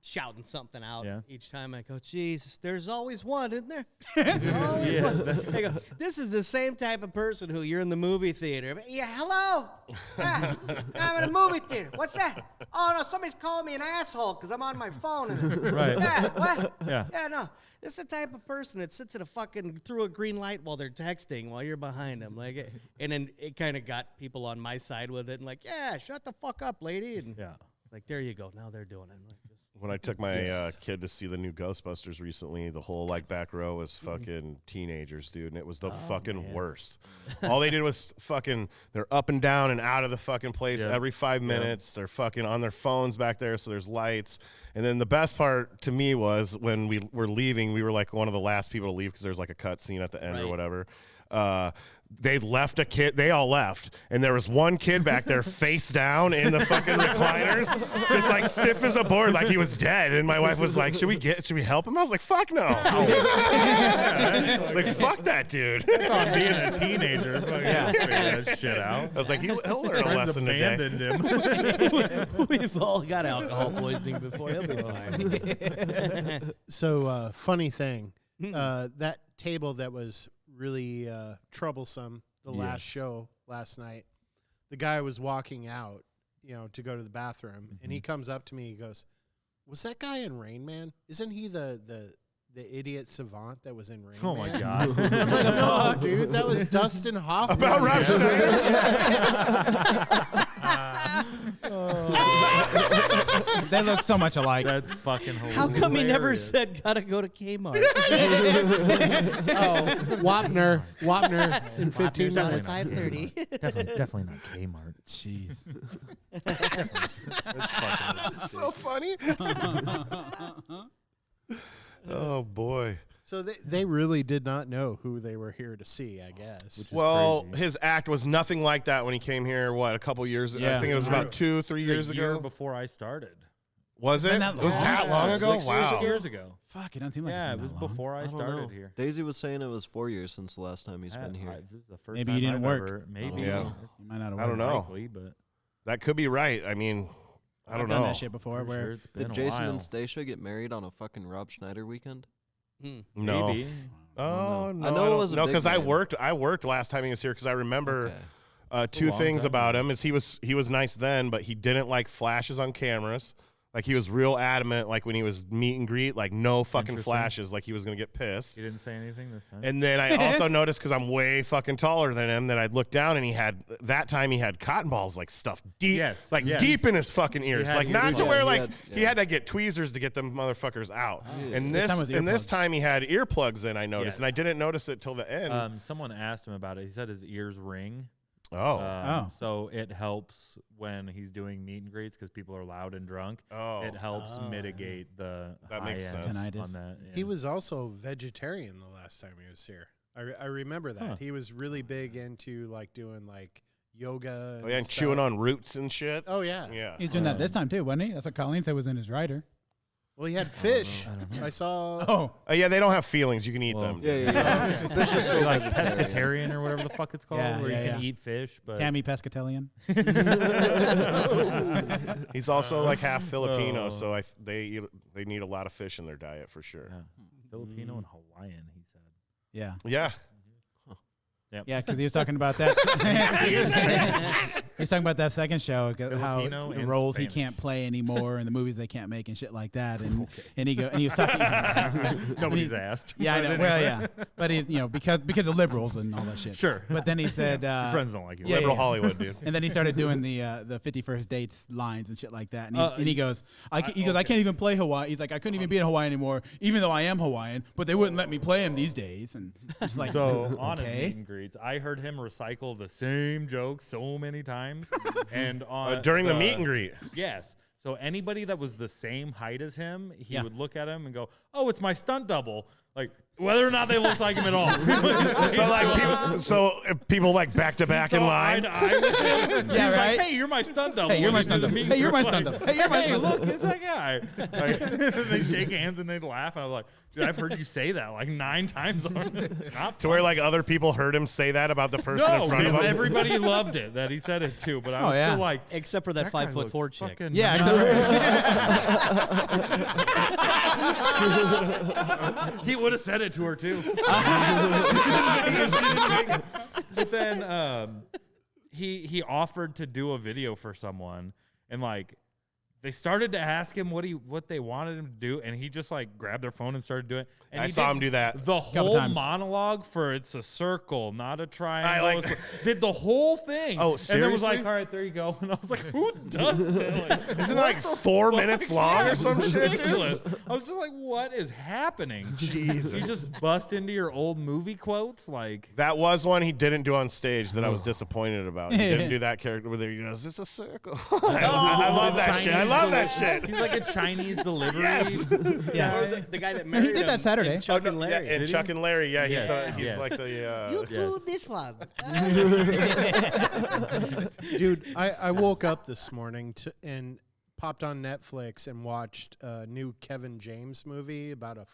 shouting something out Yeah. each time. I go, Jesus, there's always one, isn't there? There's always one. I go, this is the same type of person who you're in the movie theater. Yeah, hello. Yeah, I'm in a movie theater. What's that? Oh, no, somebody's calling me an asshole because I'm on my phone. And Right. yeah, what? Yeah. Yeah, no. This is the type of person that sits at a fucking through a green light while they're texting while you're behind them. Like, and then it kind of got people on my side with it and like, yeah, shut the fuck up, lady. And Yeah. like, there you go. Now they're doing it. Like, When I took my kid to see the new Ghostbusters recently, the whole like back row was fucking teenagers, dude, and it was the fucking worst. All they did was fucking they're up and down and out of the fucking place Yeah. every 5 minutes. They're fucking on their phones back there, so there's lights. And then the best part to me was when we were leaving, we were like one of the last people to leave because there's like a cut scene at the end or Right. whatever. They left a kid. They all left, and there was one kid back there face down in the fucking recliners, just like stiff as a board, like he was dead. And my wife was like, "Should we help him?" I was like, "Fuck no!" Like, fuck that dude. On being a teenager, fucking figure that shit out. I was like, he'll learn a Friends lesson today. abandoned him. we've all got alcohol poisoning before. He'll be fine. So funny thing, that table that was really troublesome the last show last night, the guy was walking out, to go to the bathroom, and he comes up to me. He goes, "Was that guy in Rain Man? Isn't he the idiot savant that was in Rain Oh Man?" my god. I'm like, "No, dude, that was Dustin Hoffman." About Rob They look so much alike. That's fucking hilarious. How come he never said gotta go to Kmart? Wapner in 15 Definitely minutes. not. 5:30. Definitely not Kmart. Jeez. That's fucking so funny. Oh boy. So they really did not know who they were here to see, I guess. Which is Well, crazy. his act was nothing like that when he came here. What, a couple years? Yeah. I think it was about 2-3 years a year ago. before I started. Was it? Been that It was long? that long Yeah, ago. 6 Wow. years ago. Fuck, it doesn't seem like Yeah, it's it been was that long. before I I don't started know. here. Daisy was saying it was 4 years since the last time he's been here. This is the first Maybe time you didn't I've work. ever- maybe. Yeah. You might not have I don't worked. know. Likely, but That could be right. I mean, I don't I've done know. that shit before. I'm Where sure it's been Did a Jason while. and Stacia get married on a fucking Rob Schneider weekend? No. Maybe. Oh no! I know it was a no, big because I name. worked last time he was here because I remember Okay. two long things time about ago. him is he was nice then, but he didn't like flashes on cameras, Like he was real adamant, like when he was meet and greet, like no fucking Interesting. flashes, like he was gonna get pissed. He didn't say anything this time. And then I also noticed, because I'm way fucking taller than him, that I'd look down and he had cotton balls like stuffed deep, deep in his fucking ears, had like not to earplugs. where He like had- he had to get tweezers to get them motherfuckers out. And This time was this earplugs. time he had earplugs in. I noticed, Yes. and I didn't notice it till the end. Someone asked him about it. He said his ears ring. Oh. So it helps when he's doing meet and greets because people are loud and drunk. Oh. It helps mitigate the That high makes end sense. Tinnitus. on that. He yeah. was also vegetarian the last time he was here. I remember that. Huh. He was really big into like doing like yoga. Oh, yeah, and stuff. chewing on roots and shit. Oh yeah. Yeah. He's doing that this time too, wasn't he? That's what Colleen said was in his rider. Well, he had fish. I saw. Oh, Yeah, they don't have feelings. You can eat them. Yeah. Fish is Is still he like vegetarian. pescatarian or whatever the fuck it's called, Yeah, where yeah, you can yeah. eat fish, but Cammy Pescatalian. He's also like half Filipino, Oh. so they need a lot of fish in their diet for sure. Yeah. Filipino and Hawaiian, he said. Yeah. Yeah. Yeah, because he was talking about that. He's talking about that second show, how Filipino the and roles Spanish. he can't play anymore, and the movies they can't make, and shit like that. And he was talking. Nobody's asked. Yeah, I But know. anyway. Well, yeah, but he, because of liberals and all that shit. Sure. But then he said, Your friends don't like you. yeah, Liberal yeah. Hollywood, dude. And then he started doing the 51st dates lines and shit like that. And he goes, I can't okay. even play Hawaii. He's like, I couldn't even be in Hawaii anymore, even though I am Hawaiian. But they wouldn't let me play him these days. And it's like, So on his okay. meet and greets, I heard him recycle the same joke so many times. And on During the meet and greet. Yes. So anybody that was the same height as him, he Yeah. would look at him and go, "Oh, it's my stunt double." Like whether or not they looked like him at all. People like back to back in line. Eye with him. Yeah, He was right? like, "Hey, you're my stunt double." Hey, you're when my he did stunt the double. meet Hey, you're and my greet. stunt double. Hey, you're my Hey, stunt look, double. it's that guy. Like, they shake hands and they laugh. And I was like, "Dude, I've heard you say that like 9 times already." It's not To where like other people heard him say that about the person no, in front of him. everybody loved it that he said it too. But I was yeah. still like, Except for that guy 5'4" looks chick. fucking yeah, He would have said it to her too. But then he offered to do a video for someone, and like they started to ask him what they wanted him to do, and he just like grabbed their phone and started doing it. And I he saw did him do that. The whole times. monologue for "It's a circle, not a triangle." I like- did the whole thing. Oh, And then was like, seriously? "All right, there you go." And I was like, "Who does that?" Like, Isn't it like 4 minutes long or some shit, dude? ridiculous. I was just like, "What is happening?" Jesus. You just bust into your old movie quotes, like. That was one he didn't do on stage that I was disappointed about. He didn't do that character where he goes, "It's a circle." I love that shit. I love that shit. He's like a Chinese delivery. Yes. yeah. Or the guy that He married did that him Saturday. in Chuck and Yeah, Larry. and Chuck and Larry, yeah, he's, Yes. he's Yes. like the. You Yes. do this one. Dude, I woke up this morning and popped on Netflix and watched a new Kevin James movie about a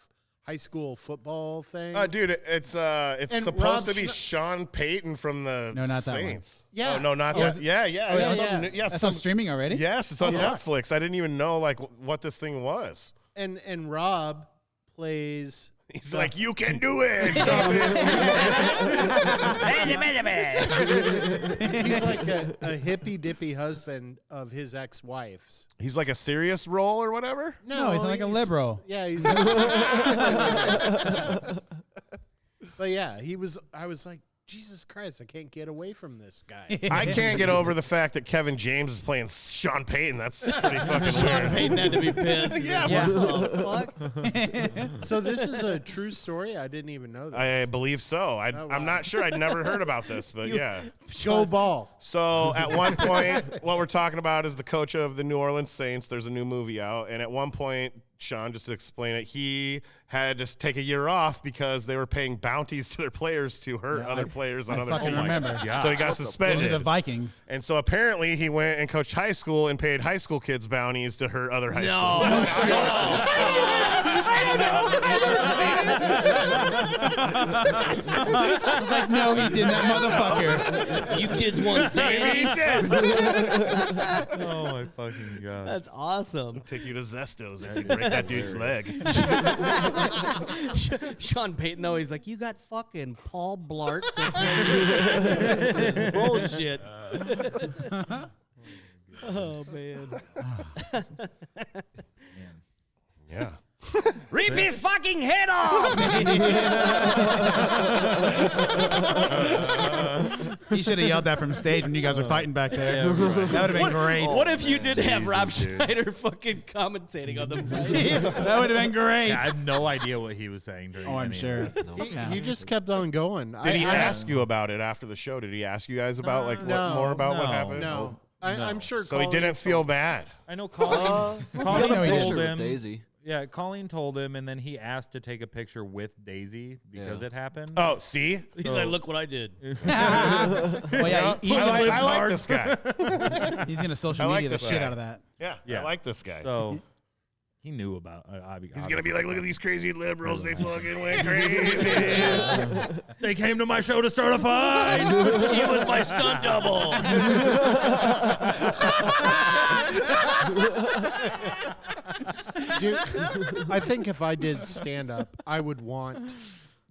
high school football thing. Dude, it's And supposed Rob to be Schne- Sean Payton from the No, not that one. Saints. Yeah. Oh, no, not Oh, that. is it- Yeah. yeah, Something yeah. new- That's on streaming already? Yes, it's on Yeah. Netflix. I didn't even know like what this thing was. And Rob plays. He's like, "You can do it." Sean." He's like a hippy dippy husband of his ex-wife's. He's like a serious role or whatever. No, he's like a liberal. Yeah, he's. But yeah, he was. I was like, Jesus Christ, I can't get away from this guy. I can't get over the fact that Kevin James is playing Sean Payton. That's pretty fucking weird. Peyton had to be pissed. Yeah, Yeah. What the fuck? So this is a true story. I didn't even know this. I believe so. wow. I'm not sure. I'd never heard about this, but yeah. Go ball. So at one point, what we're talking about is the coach of the New Orleans Saints. There's a new movie out, and at one point, Sean, just to explain it, he had to take a year off because they were paying bounties to their players to hurt other players on I other fucking teams. remember. So he got Look suspended. at the Vikings. And so apparently he went and coached high school and paid high school kids bounties to hurt other high school. Like, no, he didn't, that motherfucker. You kids want Maybe he Zans? did. Oh my fucking god! That's awesome. Take you to Zesto's if you break that dude's leg. Sean Payton, though, he's like, you got fucking Paul Blart to play you." Bullshit. Oh man. Yeah. Rip his fucking head off. He should have yelled that from stage when you guys were fighting back there. That would have been great. What if you did have Rob Jesus, dude. Schneider fucking commentating on the fight? That would have been great. Yeah, I have no idea what he was saying during. Oh, I'm any of sure. it. He just kept on going. Did he ask you about it after the show? Did he ask you guys about more about what happened? No. I'm sure. So he didn't feel bad. I know Colleen. I Colleen know he did. told With him. Daisy. Yeah, Colleen told him, and then he asked to take a picture with Daisy because it happened. Oh, see? He's like, look what I did. Well, yeah, I like this guy. he's going to social I like media the this shit guy. out of that. Yeah, I like this guy. So he knew about. He's gonna be like, look at these crazy liberals. They fucking went crazy. They came to my show to start a fight. She was my stunt double. Dude, I think if I did stand up, I would want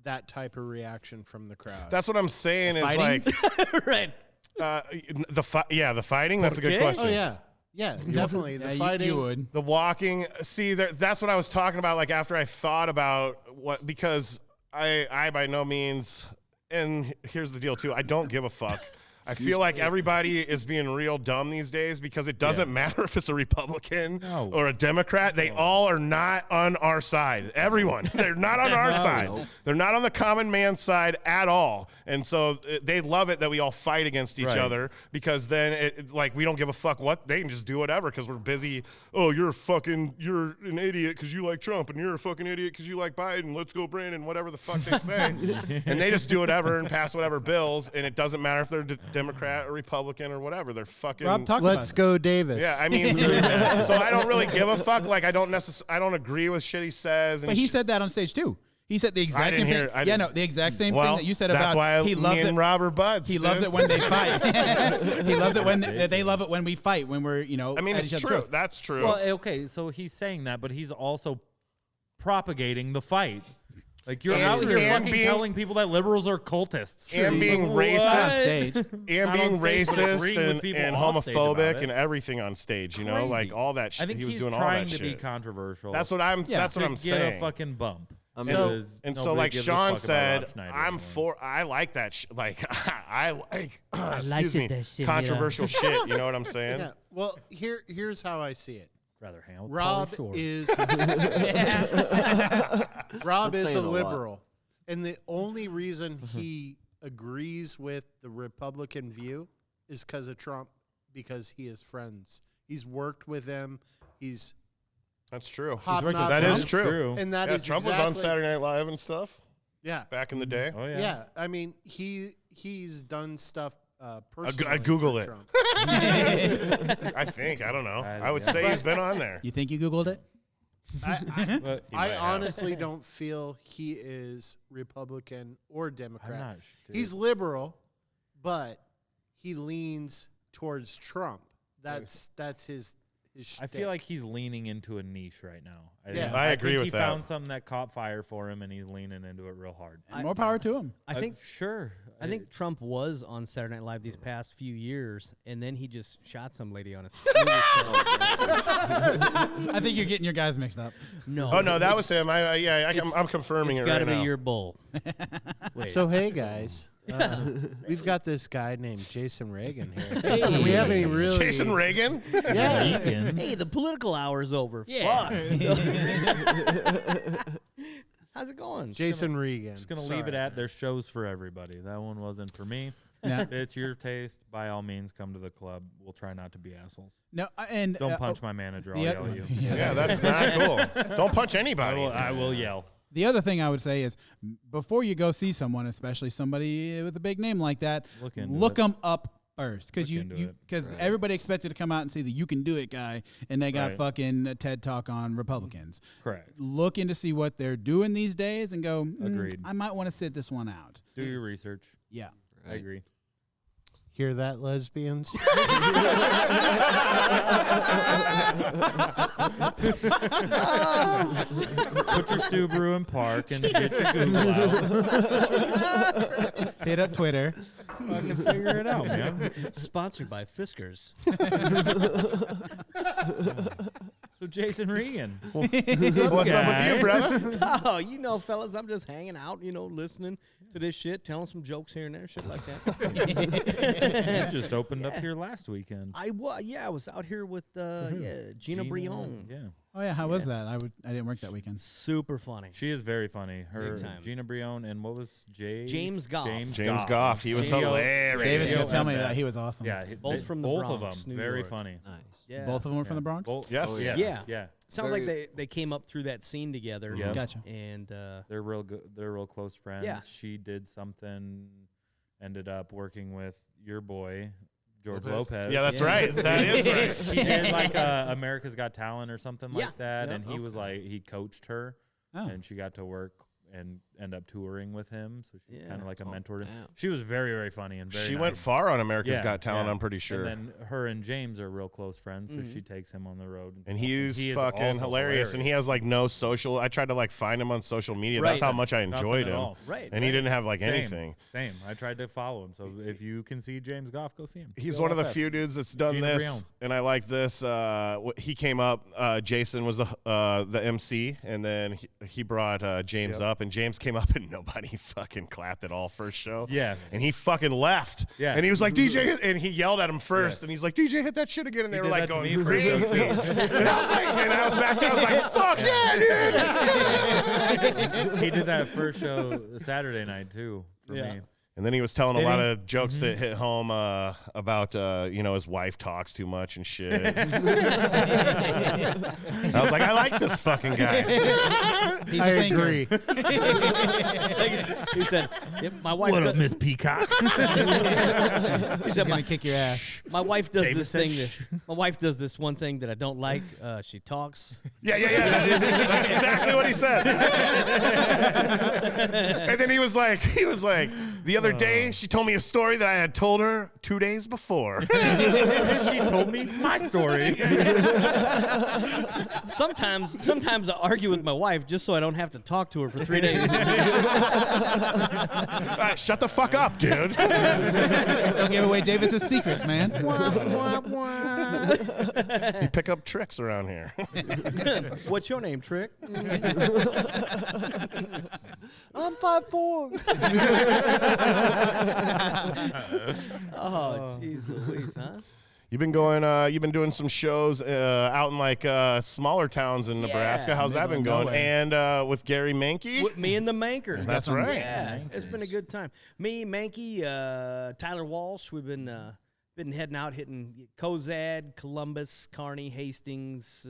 that type of reaction from the crowd. That's what I'm saying. Is Fighting? like Right. the fighting. That's a good question. Oh yeah, definitely the fighting. You would. The walking. See, that's what I was talking about. Like after I thought about what, because I by no means. And here's the deal too. I don't give a fuck. I feel like everybody is being real dumb these days because it doesn't matter if it's a Republican or a Democrat. They all are not on our side. Everyone. They're not on our side. They're not on the common man's side at all. And so they love it that we all fight against each other because then like we don't give a fuck what. They can just do whatever because we're busy. Oh, you're an idiot because you like Trump and you're a fucking idiot because you like Biden. Let's go, Brandon, whatever the fuck they say. And they just do whatever and pass whatever bills. And it doesn't matter if they're Democrat or Republican or whatever. They're fucking. Rob, talk Let's about go, Davis. Yeah, I mean, so I don't really give a fuck. Like, I don't agree with shit he says. And But he said that on stage too. He said the exact same thing. I didn't- The exact same well, thing that you said that's about why he loves me it. and Robert Buds. He loves it when they fight. He loves it when they love it when we fight. When we're I mean, at it's each other's true. throats. That's true. Well, okay, so he's saying that, but he's also propagating the fight. Like you're out here and fucking being- telling people that liberals are cultists and being What? racist. on stage. And Not being on stage, but racist agreeing with and people off stage about homophobic it. and everything on stage, you know, like Crazy. all that shit. I think he was he's doing all trying that to be shit. controversial. That's what I'm. Yeah. That's what to I'm get saying. a fucking bump. And Because so, nobody like gives a Sean fuck about Rob said, Schneider I'm anymore. for. I like that. Like I like. Excuse it, me. that shit, Controversial shit. You know what I'm saying? Yeah. Well, here's how I see it. rather hang out with Rob Pauly Shore. is Rob That's is a saying a lot. liberal, and the only reason he agrees with the Republican view is because of Trump, because he is friends. He's worked with him. He's That's true. hobnobbed That with is him, true. and that Yeah, is Trump was exactly, on Saturday Night Live and stuff Yeah, back in the day. Oh yeah. yeah. I mean, he's done stuff personally. I Google for it. Trump. I think. I don't know. I- I would yeah. say he's been on there. You think you Googled it? But I honestly don't feel he is Republican or I'm Democrat. not sure. He's liberal, but he leans towards Trump. That's his I feel shtick. like he's leaning into a niche right now. Yeah. I agree think with he that. found something that caught fire for him, and he's leaning into it real hard. And more power to him. I think Sure. I think Trump was on Saturday Night Live these past few years, and then he just shot some lady on a movie show. I think you're getting your guys mixed up. No. Oh no, that was him. I'm confirming It's it got right to be now. your bull. Wait. So hey guys, we've got this guy named Jason Regan here. Do we have any really Jason Regan. Yeah. Hey, the political hour's over. Yeah. Fuck. How's it going? Jason Regan. Just gonna leave it at there's shows for everybody. That one wasn't for me. No, If it's your taste, by all means, come to the club. We'll try not to be assholes. no, and Don't punch my manager. I'll the yell at you. Yeah, that's not cool. Don't punch anybody. I will yell. The other thing I would say is before you go see someone, especially somebody with a big name like that, Look into look it. them up first, because Look into it. everybody expected to come out and see the "You Can Do It" guy, and they got Right. fucking a TED talk on Republicans. Correct. Look into see what they're doing these days and go, Agreed. I might want to sit this one out. Do your research. Yeah. I agree. Hear that, lesbians? Put your Subaru in park and get your Google out. Hit up Twitter. Fucking figure it out, man. Sponsored by Fiskars. So Jason Regan. What's up with you, brother? Oh, fellas, I'm just hanging out, listening to this shit, telling some jokes here and there, shit like that. You just opened up here last weekend. I was out here with Gina Brion. Yeah. Oh yeah, how was that? I didn't work that weekend. Super funny. She is very funny. Her Big time. Gina Brion and what was James Goff. James Goff. He was hilarious. Davis Geo used to tell me and that he was awesome. Yeah, Both from the both Bronx, of them New very York. funny. Nice. Yeah. Both of them were from the Bronx. Both, Yes. oh, yes. Yeah. Yeah. Sounds like they came up through that scene together. Yeah. Gotcha. And They're real good. They're real close friends. Yeah. She did something, ended up working with your boy, George That's- Lopez. Yeah, that's right. That is right. He did like America's Got Talent or something Yeah. like that, Yeah. and he was like he coached her, Oh. and she got to work and end up touring with him. So she's Yeah. kind of like a Oh, mentor. damn. She was very very funny and very. She nice. went far on America's Yeah, Got Talent, yeah. I'm pretty sure. And then her and James are real close friends, so Mhm. she takes him on the road. And stuff. he's He is fucking also hilarious. And he has like no social. I tried to like find him on social media. That's Right. how much I Nothing enjoyed at him. all. right. And he didn't have like Same. anything. Same. I tried to follow him. So if you can see James Goff, go see him. He's Go one of the off that. few dudes that's done Gina this, Brion. and I like this. He came up. Jason was the MC, and then he brought James Yep. up, and James came up, and nobody fucking clapped at all first show. Yeah. And he fucking left. Yeah. And he was like, DJ, hit, and he yelled at him first, Yes. and he's like, DJ, hit that shit again, and they He were did like that to going me crazy. first. And I was like, and I was back there, I was like, fuck yeah, dude. He did that first show Saturday night too for me. And then he was telling a Did lot he? of jokes that hit home about, his wife talks too much and shit. I was like, I like this fucking guy. He's I a thinker. agree. He said, yep, my wife. What up, Miss Peacock? He He's said, gonna kick your ass. my wife does David this said, thing. My wife does this one thing that I don't like. She talks. Yeah. That's exactly what he said. And then he was like, the other day she told me a story that I had told her 2 days before. She told me my story. Sometimes I argue with my wife just so I don't have to talk to her for 3 days. All right, shut the fuck up, dude. Don't give away David's secrets, man. You pick up tricks around here. What's your name, Trick? I'm 5'4". Oh, jeez Louise, huh? You've been doing some shows out in like smaller towns in Nebraska. How's that been going? nowhere. And with Gary Menke. With me and the Menker. That's right. Yeah, it's been a good time. Me, Menke, Tyler Walsh. We've been heading out, hitting Cozad, Columbus, Kearney, Hastings,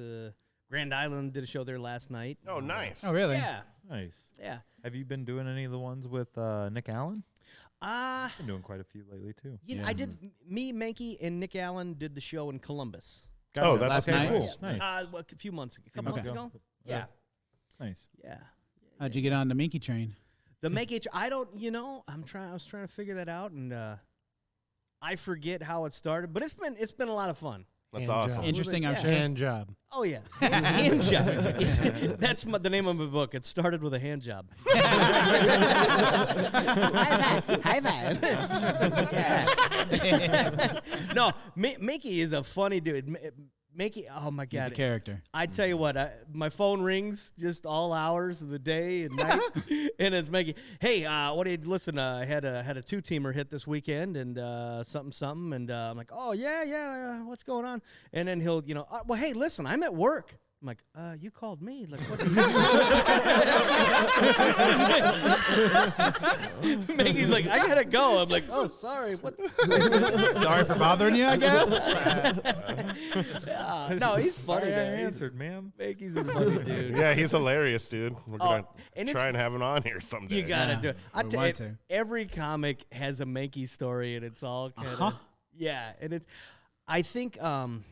Grand Island. Did a show there last night. Oh, nice. Oh, really? Yeah, Nice. yeah. Have you been doing any of the ones with Nick Allen? Been doing quite a few lately too. I did. Me, Menke, and Nick Allen did the show in Columbus. Oh, that's Last okay. night? Cool. Nice. A few months ago. A couple months ago. Yeah, Nice. yeah. How'd you get on the Minky train? The Menke. I don't. I was trying to figure that out, and I forget how it started. But it's been a lot of fun. That's Hand awesome. job. Interesting, I'm Yeah. sure. Hand job. Oh yeah, hand job. That's the name of my book. It started with a hand job. High five. Yeah. No, Mickey is a funny dude. Mickey, oh my He's a god, character. I tell you what, my phone rings just all hours of the day and night, and it's Mickey. Hey, what do you listen? I had a 2-teamer hit this weekend, and something, and I'm like, oh yeah, what's going on? And then he'll, well, hey, listen, I'm at work. I'm like, you called me. Like, what? Mickey's like, I gotta go. I'm like, oh, sorry. What? Sorry for bothering you, I guess. No, he's funny. Sorry I man. answered, ma'am. Mickey's a funny dude. Yeah, he's hilarious, dude. We're gonna and try and have him on here someday. You gotta Yeah, do it. we want to. Every comic has a Menke story, and it's all kind of yeah. And it's, I think, and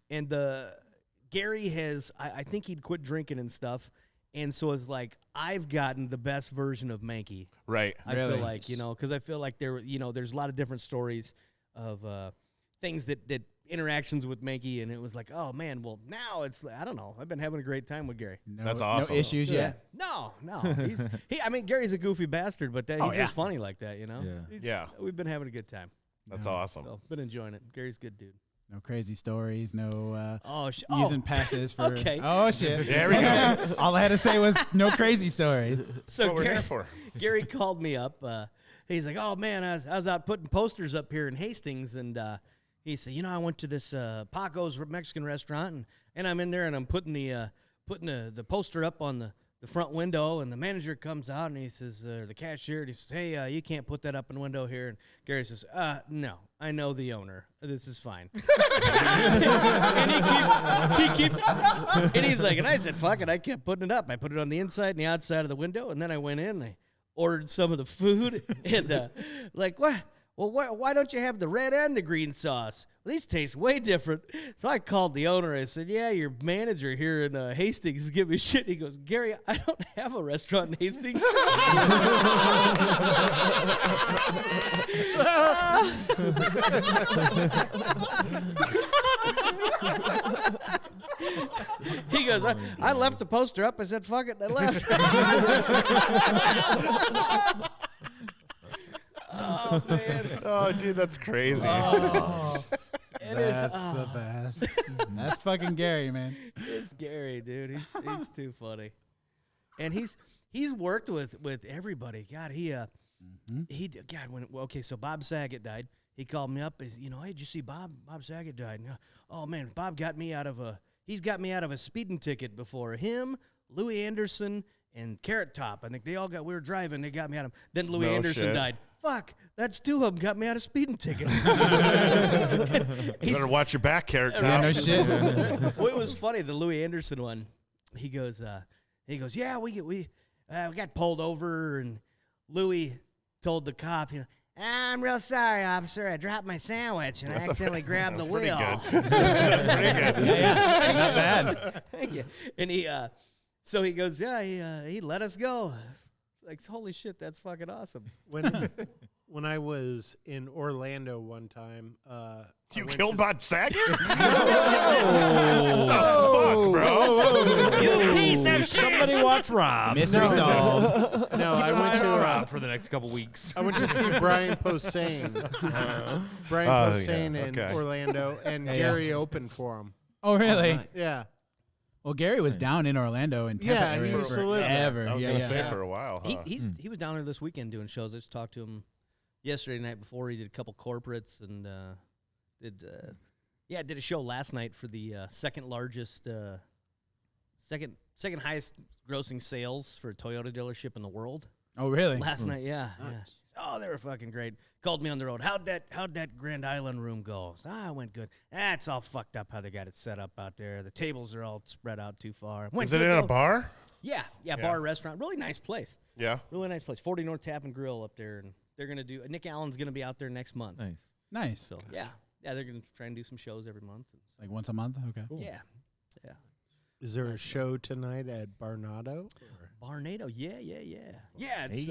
the Gary has, I think he'd quit drinking and stuff, and so it's like I've gotten the best version of Menke. Right. I Really? feel like because I feel like there's a lot of different stories of things that interactions with Menke, and it was like, oh man, well now it's I don't know. I've been having a great time with Gary. That's awesome. No issues yet. No. I mean, Gary's a goofy bastard, but he's just funny like that, you know. Yeah. We've been having a good time. That's awesome. So been enjoying it. Gary's a good dude. No crazy stories. No Oh, using passes for. Okay. Oh shit. There we go. All I had to say was no crazy stories. So what we're here for. Gary called me up. He's like, oh man, I was out putting posters up here in Hastings, and he said, I went to this Paco's Mexican restaurant, and I'm in there, and I'm putting the poster up on the front window, and the manager comes out, and he says, the cashier, and he says, hey, you can't put that up in the window here. And Gary says, no, I know the owner. This is fine. And and he's like, and I said, fuck it, I kept putting it up. I put it on the inside and the outside of the window, and then I went in, and I ordered some of the food, and like, what? Well, why don't you have the red and the green sauce? Well, these taste way different. So I called the owner. I said, yeah, your manager here in Hastings is giving me shit. He goes, Gary, I don't have a restaurant in Hastings. He goes, I left the poster up. I said, fuck it, and I left. Oh, man. Oh, dude, that's crazy. Oh, That's the best. That's fucking Gary, man. It's Gary, dude. He's too funny. And he's worked with everybody. God, so Bob Saget died. He called me up. Hey, did you see Bob? Bob Saget died. Oh man, Bob got me out of a speeding ticket before. Him, Louis Anderson, and Carrot Top. I think we were driving. They got me out of. Then Louis Anderson died. Fuck, that's two of them got me out of speeding tickets. You better watch your back, Carrot Top. Yeah, no shit. Well, it was funny. The Louis Anderson one. He goes, yeah, we got pulled over, and Louis told the cop, I'm real sorry, officer. I dropped my sandwich and I accidentally grabbed the wheel. That's pretty good. Yeah, not bad. Thank you. And so he goes, yeah, he let us go. Like, holy shit, that's fucking awesome. When I was in Orlando one time, You killed Bob Saget? Oh. Fuck, bro. You piece of shit. Somebody watch Rob. Mystery solved. No, I went to Rob for the next couple weeks. I went to see Brian Posehn. Brian Posehn in Orlando, and Gary opened for him. Oh, really? Yeah. Well, Gary was down in Orlando and Tampa Yeah, he area used to live there. forever. I was Yeah, going to yeah. say for a while. Huh? He was down there this weekend doing shows. I just talked to him yesterday night before. He did a couple corporates and did a show last night for the second highest grossing sales for a Toyota dealership in the world. Oh, really? Last night, yeah. Oh, they were fucking great. Called me on the road. How'd that Grand Island room go? So, it went good. It's all fucked up how they got it set up out there. The tables are all spread out too far. Is it in a bar? Yeah, bar, restaurant. Really nice place. Yeah. Really nice place. 40 North Tap and Grill up there, and they're gonna do. Nick Allen's gonna be out there next month. Nice. So yeah, they're gonna try and do some shows every month. Like once a month? Okay. Yeah. Is there a show tonight at Barnado? Barnado, yeah. It's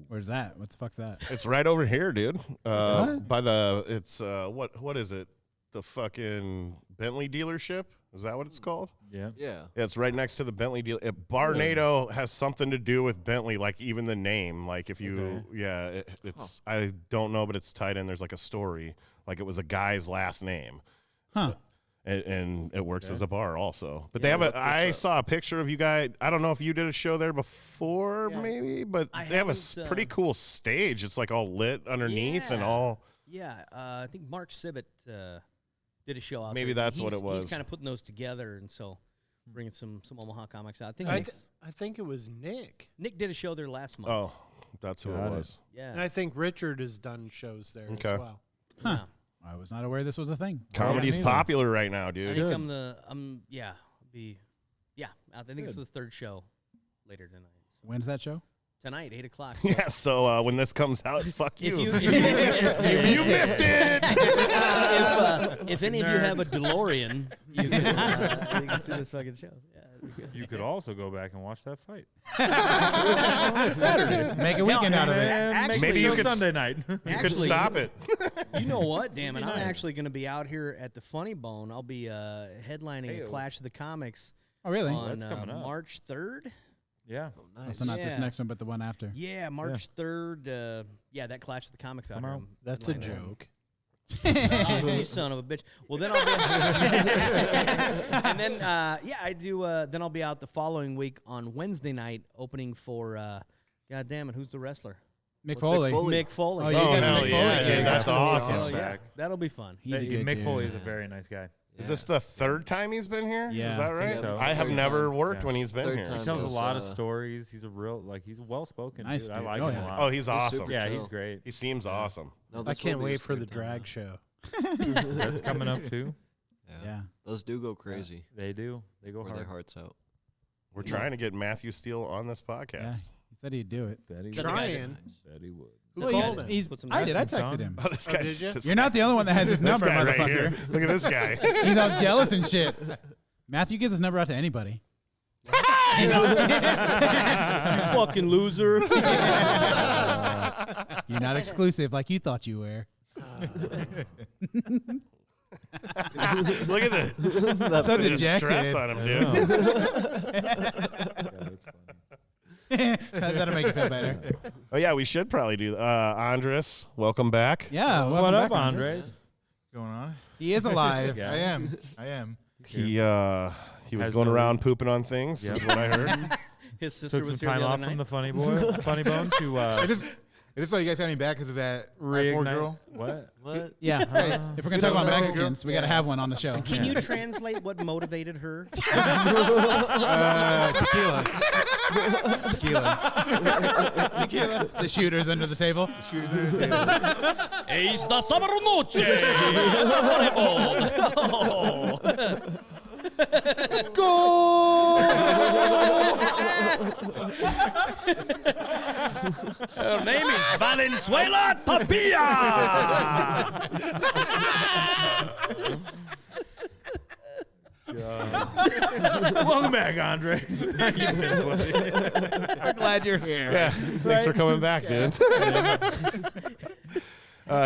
Where's that? What the fuck's that? It's right over here, dude. By the, it's, what is it? The fucking Bentley dealership? Is that what it's called? Yeah. Yeah, it's right next to the Bentley deal. Barnado has something to do with Bentley, like even the name. Like if you, it's, I don't know, but it's tied in. There's like a story. Like it was a guy's last name. Huh. And it works as a bar also. But they have I saw a picture of you guys. I don't know if you did a show there before, maybe, but they have a pretty cool stage. It's like all lit underneath and all. Yeah, I think Mark Sibbett did a show out Maybe there. that's what it was. He's kind of putting those together, and so bringing some Omaha comics out. I think it was Nick. Nick did a show there last month. Oh, that's who it was. Yeah. And I think Richard has done shows there as well. Huh. Yeah. I was not aware this was a thing. Comedy's popular right now, dude. I think I think it's the third show later tonight. So. When's that show? Tonight, 8 o'clock. So. Yeah, so when this comes out, fuck you. You missed it. If any of you have a DeLorean, you can see this fucking show. Yeah, you could also go back and watch that fight. Saturday. Make a weekend out of it. Actually, Maybe you could Sunday night. You could stop it. You know what? Damn it! Be I'm nice. actually going to be out here at the Funny Bone. I'll be headlining a Clash of the Comics Oh, really? on That's coming up. March 3rd. Yeah. Oh, Oh, nice. so not this Yeah. next one, but the one after. Yeah, March 3rd. Yeah, that Clash of the Comics out Come here. out. I'm That's a headlining. joke. Oh, you son of a bitch. Well, then I'll be, and then I do. Then I'll be out the following week on Wednesday night, opening for. God damn it, who's the wrestler? Mick Foley. Foley. Mick Foley. Oh, you Oh, guys hell Mick yeah, Foley. dude, that's gonna be awesome. awesome. Oh, yeah, that'll be fun. He's a good Mick dude. Foley is a very nice guy. Is this the third time he's been here? Yeah, Is that I right? think so. I have Third never time. worked Yeah. when he's been Third here. time. He tells a Goes, lot of stories. He's a real, like, he's well spoken. Nice dude. I dude. like Oh, him yeah. a lot. Oh, he's awesome. super Yeah, chill. he's great. He seems awesome. No, I this can't will be a wait for the sweet time. drag show. That's coming up too. Yeah. Those do go crazy. They do. They go Wear hard. their hearts out. We're trying to get Matthew Steele on this Yeah. podcast. He said he'd do it. Bet he Said would. the guy Trying. Bet he would. Who Well, called him? he's, Put some I did. I Justin texted Sean. him. Oh, this Oh, guy's. did ya? this You're not the only one that has his this number, guy right here. motherfucker. Look at this guy. He's all jealous and shit. Matthew gives his number out to anybody. You fucking loser. You're not exclusive like you thought you were. Look at the So the stress dejected. on him, dude. Yeah, that's funny. That'll make you feel better. Oh yeah, we should probably do. Andres, welcome back. Yeah. What welcome up, back, Andres? Going on? He is alive. Yeah. I am. I am. He was Has going no around reason. pooping on things. Is Yep. what I heard. His sister Took some was here time the other off night. from the Funny Bone to Is this why you guys had me back? Because of that 5'4" reignite. girl? What? What? Yeah. Hey, If we're gonna talk about Mexican Mexicans, girl? we gotta have one on the show. Can you translate what motivated her? Tequila. Tequila. The shooters under the table. Shooters in the table. Esta sábado noche. Her name is Valenzuela Tapia. Welcome back, Andre. We're glad you're here. Yeah, thanks for coming back, dude.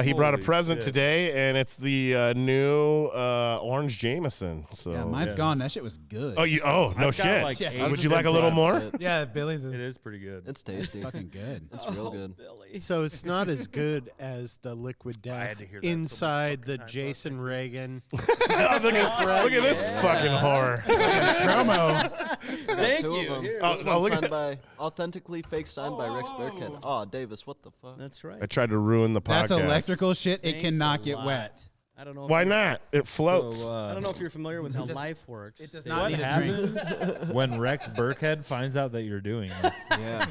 He brought a Holy present shit. today, and it's the new Orange Jameson. So Yeah, mine's yes. gone. That shit was good. Oh, no I've got, shit. like, Yeah. 8 Would you like a little more? That's it. Yeah, Billy's It is is pretty good. It's tasty. fucking good. It's real good. Billy. So it's not as good as the liquid had death to hear that so many inside fucking the times Jason Regan. Look at this fucking whore. Promo. Thank Two you. of them. Here. Oh, This oh, one's look signed at by authentically fake signed by Rex Burkhead. Oh, Davis, what the fuck? That's right. I tried to ruin the podcast. That's electrical shit. It Thanks cannot a get lot. wet. I don't know. If Why you- not? It floats. So, I don't know if you're familiar with how does- life works. It does They- not What need a drink. happens when Rex Burkhead finds out that you're doing this? Yeah.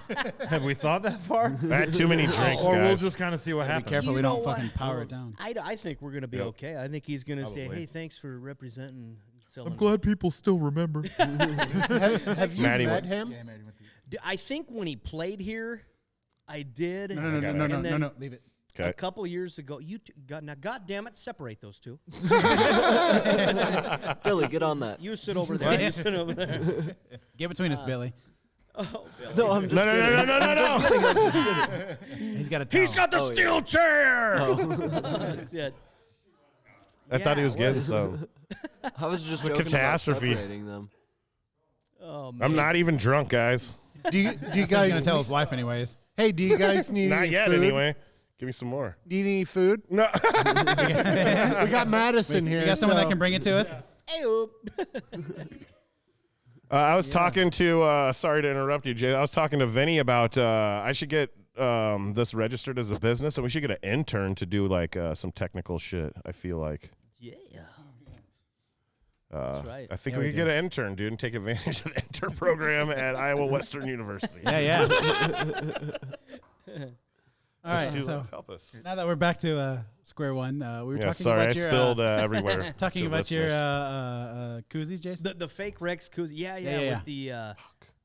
Have we thought that far? I had too many drinks, Or we'll guys. just kind of see what Be happens. careful You we know don't what? fucking power it down. I think we're gonna be Yep. okay. I think he's gonna say, Probably. "Hey, thanks for representing." Selling. people still remember. Have you Maddie met went- him? Yeah, Maddie went through. I think when he played here, I did. No, And then leave it. A Okay. couple years ago, now, God damn it, separate those two. Billy, get on that. You sit over there. You sit over there. Get between us, Billy. Oh, Billy. No, I'm just No. He's got a towel. He's got the Oh, steel chair. Yeah. I thought he was Yeah, getting some. I was just a joking catastrophe. about separating them. Oh, man. I'm not even drunk, guys. Do you He's gonna guys? tell his wife anyways. Hey, do you guys need Not any yet, food? anyway. Give me some more. Do you need food? No. We got Madison here. You got someone that so- can bring it to us? Hey-o. I was talking to, sorry to interrupt you, Jay. I was talking to Vinny about I should get this registered as a business, and we should get an intern to do like some technical shit, I feel like. Yeah. That's right. I think Yeah, we we could do. get an intern, dude, and take advantage of the intern program at Iowa Western University. Yeah. All right, Let's do so that. Help us. now that we're back to square one, we were Yeah, talking sorry, I about your spilled everywhere. talking to about your listeners. koozies, Jason. The fake Rex Kuz. Yeah. Yeah.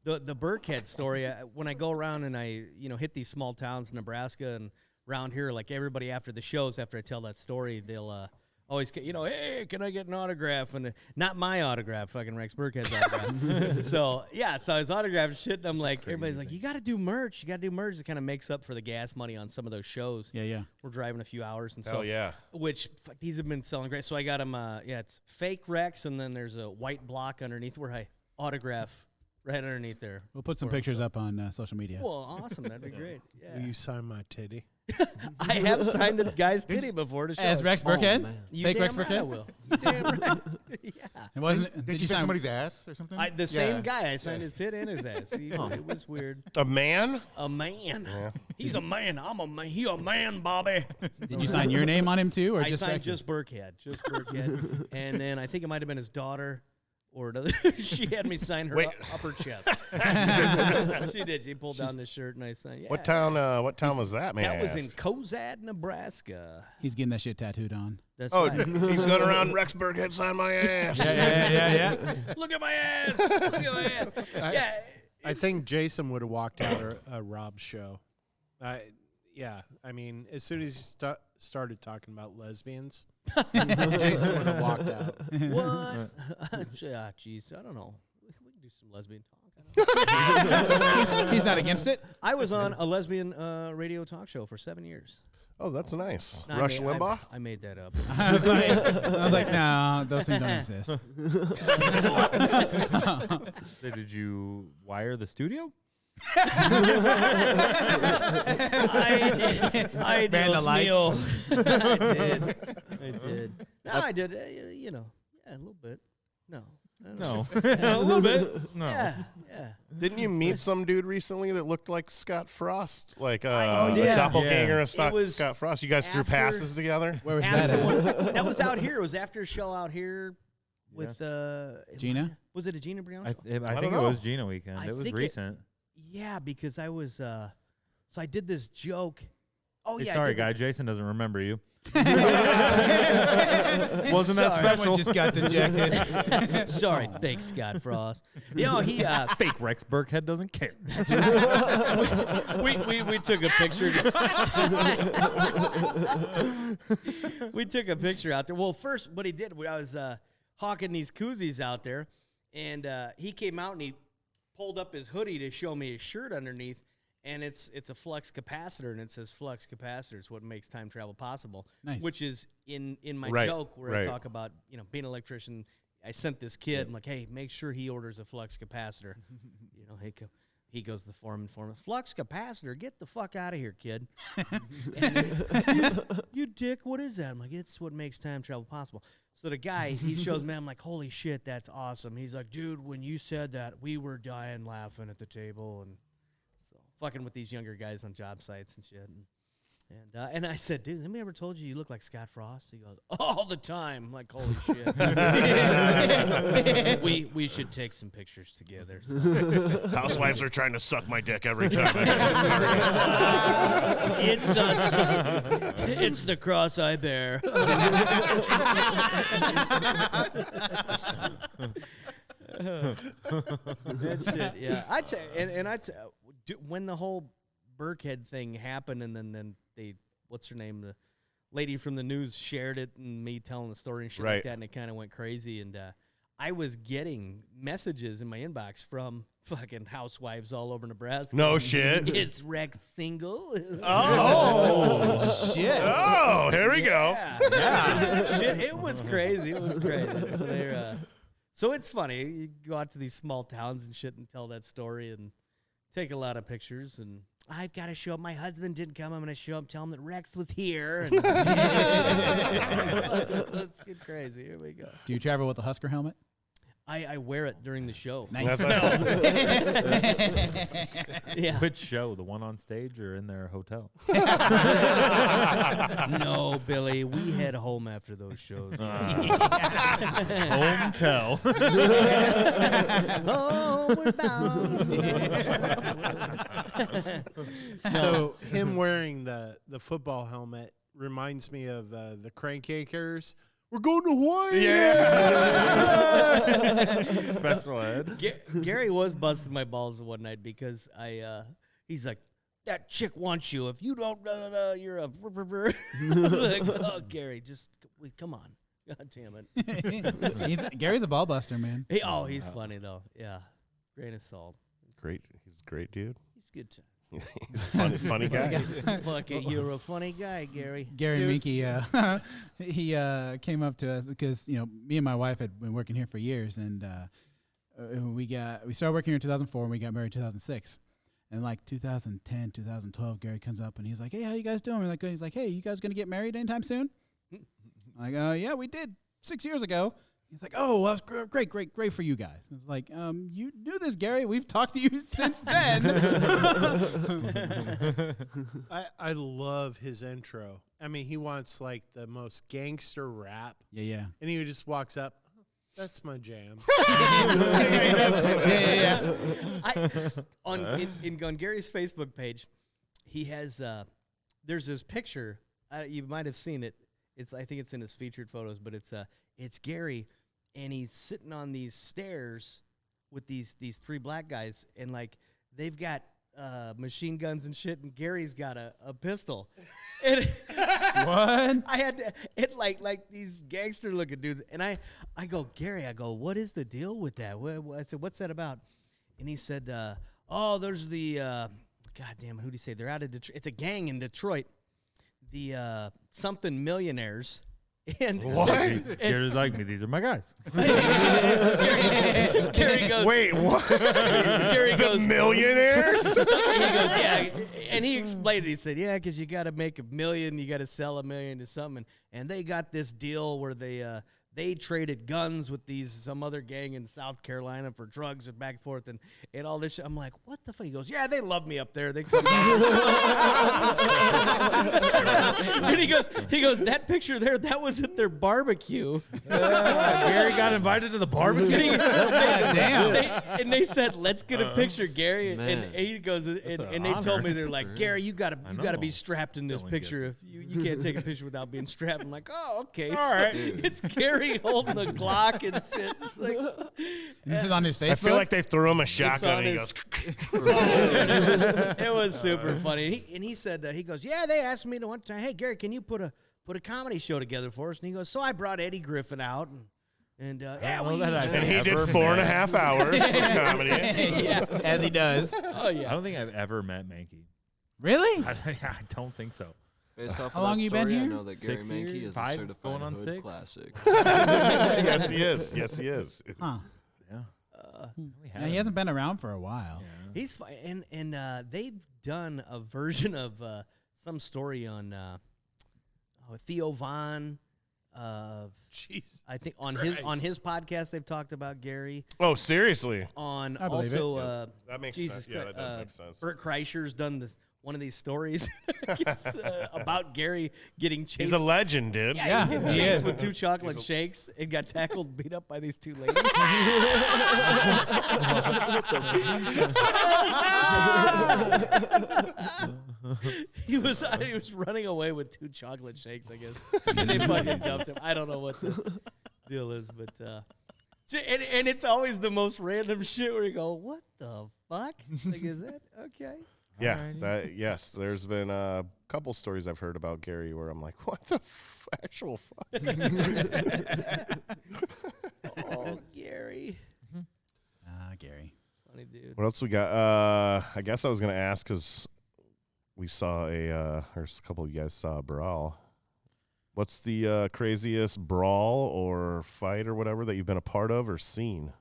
With the Burkhead story. When I go around and I hit these small towns in Nebraska and around here, like everybody after the shows, after I tell that story, they'll always, hey, can I get an autograph? And not my autograph, fucking Rex Burkhead's autograph. So his autograph shit, and I'm like, everybody's like, you got to do merch. You got to do merch. It kind of makes up for the gas money on some of those shows. Yeah. We're driving a few hours, and Hell yeah. which these have been selling great. So I got them. It's fake Rex, and then there's a white block underneath where I autograph right underneath there. We'll put some pictures up on social media. Well, awesome. That'd be great. Yeah. Will you sign my titty? I have signed a guy's titty before to show. As it. Rex Burkhead? man. You Fake damn Rex right I Burkhead? will. You damn right. Yeah. It wasn't. Did you sign somebody's ass or something? The same guy. I signed his tit and his ass. It was weird. A man? A man. He's a man. I'm a man. He a man, Bobby. Did you sign your name on him too, or I just signed Rex's? just Burkhead. Just Burkhead. And then I think it might have been his daughter. Or another. She had me sign her Wait. upper chest. She did. She pulled down this shirt and I signed. Yeah. What town? What town was that, man? That was in Cozad, Nebraska. He's getting that shit tattooed on. That's Oh, right. he's going around Rex Burkhead sign my ass. Yeah. Look at my ass. Look at my ass. Yeah. I think Jason would have walked out a Rob show. Yeah, I mean, as soon as he started talking about lesbians, Jason would have walked out. What? Jeez, I don't know. We can do some lesbian talk. He's not against it. I was on a lesbian radio talk show for 7 years. Oh, that's nice. No, Rush I Limbaugh? I made that up. I was like, no, those things don't exist. Did you wire the studio? I Ban the lights. I did. No, I did. A little bit. No. No. A little bit. No. Yeah. Didn't you meet some dude recently that looked like Scott Frost? Like yeah. the doppelganger of It was Scott Frost? You guys threw after- passes together? Where was that at? That was out here. It was after a show out here with Gina? Was it a Gina Brianna I show? think don't it know. was Gina weekend. I It was think recent. Yeah, because I was so I did this joke. Oh Hey, yeah. I sorry, did the- guy. Jason doesn't remember you. Sorry. Wasn't that Someone special? just got dejected. Sorry, fake Scott Frost. He Fake Rex Burkhead doesn't care. we took a picture. We took a picture out there. Well, first, what he did, I was hawking these koozies out there, and he came out and he pulled up his hoodie to show me his shirt underneath, and it's a flux capacitor, and it says flux capacitor. It's what makes time travel possible. Nice. Which is in my Right, joke where right. I talk about being an electrician. I sent this kid. I'm like, hey, make sure he orders a flux capacitor. He goes to the foreman. Flux capacitor, get the fuck out of here, kid. you dick, what is that? I'm like, it's what makes time travel possible. So the guy, he shows me, I'm like, holy shit, that's awesome. He's like, dude, when you said that, we were dying laughing at the table. And so fucking with these younger guys on job sites and shit. And I said, dude, has anybody ever told you look like Scott Frost? He goes, all the time. I'm like, holy shit. we should take some pictures together. So. Housewives are trying to suck my dick every time. It's the cross I bear. That's it. Yeah, when the whole Burkhead thing happened, and then they, what's her name, the lady from the news shared it, and me telling the story and shit like Right. that, and it kind of went crazy. And I was getting messages in my inbox from fucking housewives all over Nebraska. No shit. It's Rex single. Oh, Shit. Oh, here we go. Yeah. Shit, it was crazy. It was crazy. So so it's funny. You go out to these small towns and shit and tell that story and take a lot of pictures. And I've got to show up. My husband didn't come. I'm going to show up, tell him that Rex was here. And let's get crazy. Here we go. Do you travel with a Husker helmet? I wear it during the show. Nice. Yeah. Which show? The one on stage or in their hotel? No, Billy. We head home after those shows. Home tell. Homeward bound. So him wearing the football helmet reminds me of the Crankakers. We're going to Hawaii. Yeah. Special ed. Gary was busting my balls one night because he's like, that chick wants you. If you don't, you're a. Like, oh, Gary, just come on. God damn it. Gary's a ball buster, man. He's funny though. Yeah, grain of salt. Great. He's a great dude. He's good time. He's a funny guy. Fuck it, you're a funny guy, Gary. Gary Menke, he came up to us because me and my wife had been working here for years, and we started working here in 2004, and we got married in 2006. And like 2010, 2012, Gary comes up and he's like, "Hey, how you guys doing?" We're like, he's like, "Hey, you guys gonna get married anytime soon?" I'm like, "Yeah, we did 6 years ago." He's like, "Oh, well, that's great for you guys." I was like, "You knew this, Gary. We've talked to you since then." I love his intro. I mean, he wants like the most gangster rap. Yeah. And he just walks up. That's my jam. Yeah. On Gary's Facebook page, he has there's this picture. You might have seen it. I think it's in his featured photos, but it's Gary, and he's sitting on these stairs with these three black guys, and like they've got machine guns and shit, and Gary's got a pistol. And What? I had to like these gangster looking dudes, and I go, Gary, what is the deal with that? I said, what's that about? And he said, there's the God damn it, who'd he say? They're out of Detroit. It's a gang in Detroit. The something millionaires. And What? Gary's like me. These are my guys. Gary goes, Wait, what? Gary goes, Millionaires? he goes, yeah, and he explained it. He said, yeah, because you got to make $1 million, you got to sell $1 million to something, and they got this deal where they traded guns with some other gang in South Carolina for drugs and back and forth and all this shit. I'm like, what the fuck? He goes, yeah, they love me up there. They come and he goes, that picture there, that was at their barbecue. Gary got invited to the barbecue. And they said, let's get a picture, Gary. Man. And he goes, and an they told honor. me, they're like, Gary, you gotta know. be strapped in this No one picture. gets If you can't take a picture without being strapped. I'm like, oh, okay. All right. It's Gary holding the Glock and shit. It's like, This is on his Facebook. I feel like they threw him a shotgun and he his- goes, it was super funny. And he said, he goes, yeah, they asked me to one time, hey, Gary, can you put a comedy show together for us? And he goes, so I brought Eddie Griffin out and yeah, know we that and he did Ever 4.5 hours of comedy. yeah, as he does. oh I yeah. don't think I've ever met Menke. Really? I don't think so. Based off How of long that you been story, I here? know that Gary 6 Menke years? is 5, a certified going on hood 6? classic. Yes, he is. Yes, he is. Huh. Yeah. We Yeah, he hasn't been around for a while. He's fine, and they've done a version of some story on Theo Von. Jeez. I think on Christ. his podcast they've talked about Gary. Oh, seriously? On I believe it. also That makes Jesus sense. Yeah, that does Christ, make sense. Bert Kreischer's done one of these stories about Gary getting chased. He's a legend, dude. Yeah, he he chased is. with 2 chocolate shakes and got tackled, beat up by these 2 ladies. He was running away with 2 chocolate shakes, I guess, and they fucking jumped him. I don't know what the deal is, but and it's always the most random shit where you go, "What the fuck?" Like, is that okay? Yeah, yes. There's been a couple stories I've heard about Gary where I'm like, what the actual fuck? Oh, Gary, Gary. funny dude. What else we got? I guess I was gonna ask because we saw or a couple of you guys saw a brawl. What's the craziest brawl or fight or whatever that you've been a part of or seen?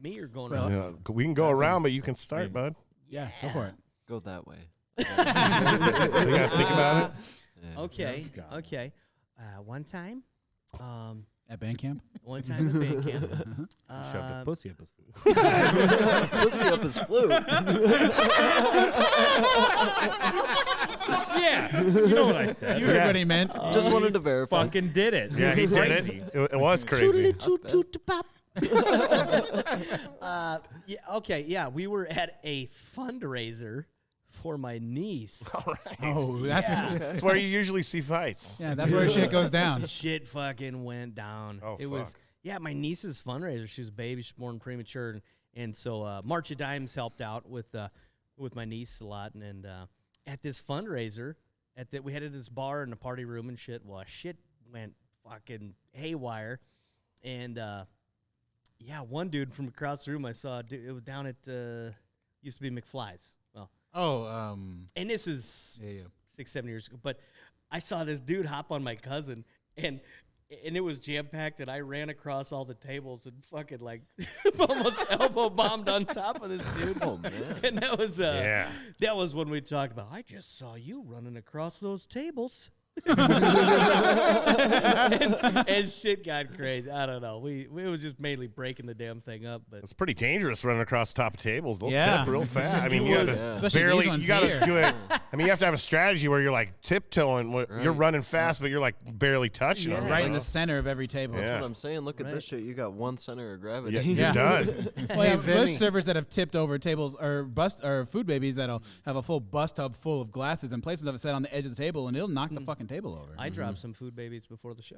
Me or going Well, on? Yeah, we can go around, but you can start, bud. Yeah, go for it. Go that way. We gotta think about it. Yeah. Okay. One time, At band camp? at band camp, Shoved a pussy up his food. Pussy up his flute. Yeah, you know what I said. You heard what he meant. Just wanted to verify. Fucking did it. Yeah, he did Crazy. it. It was crazy. yeah, okay, yeah. We were at a fundraiser for my niece. All right. Oh, that's That's where you usually see fights. yeah, that's where shit goes down. Shit fucking went down. Oh, It was fuck. my niece's fundraiser. She was a baby. She was born premature, And so March of Dimes helped out with my niece a lot. And at this fundraiser, we had this bar in the party room and shit. Well, shit went fucking haywire. And, one dude from across the room I saw, it was down at, used to be McFly's. Well, and this is 6-7 years ago. But I saw this dude hop on my cousin, and it was jam-packed, and I ran across all the tables and fucking, like, almost elbow bombed on top of this dude. Oh, man. And that was when we talked about, I just saw you running across those tables. and shit got crazy. I don't know. It was just mainly breaking the damn thing up. But It's pretty dangerous running across top of tables. They'll Yeah. tip real fast. I mean, you have to Especially barely. these ones You got to here. do it. I mean, you have to have a strategy where you're like tiptoeing. You're running fast, but you're like barely touching them. Right in the center of every table. Yeah. That's what I'm saying. Look at this shit. You got one center of gravity. Yeah, you're Yeah. done. Well, yeah, Vinny. most servers that have tipped over tables or food babies that'll have a full bus tub full of glasses and places of it set on the edge of the table, and it'll knock the fucking table over. I dropped some food babies before the show.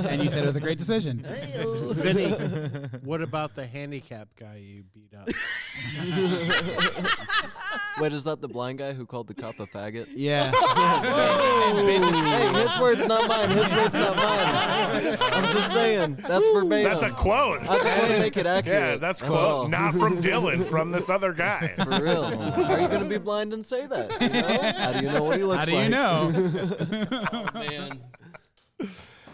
And you said it was a great decision. Vinny, what about the handicap guy you beat up? Wait, is that the blind guy who called the cop a faggot? Yeah. Hey, his words, not mine. His words, not mine. I'm just saying. That's verbatim. That's a quote. I just want to make it accurate. Yeah, that's all. quote. Not from Dylan, from this other guy. For real. Are you going to be blind and say that? You know? How do you know what he looks How like? do you know? Oh, man.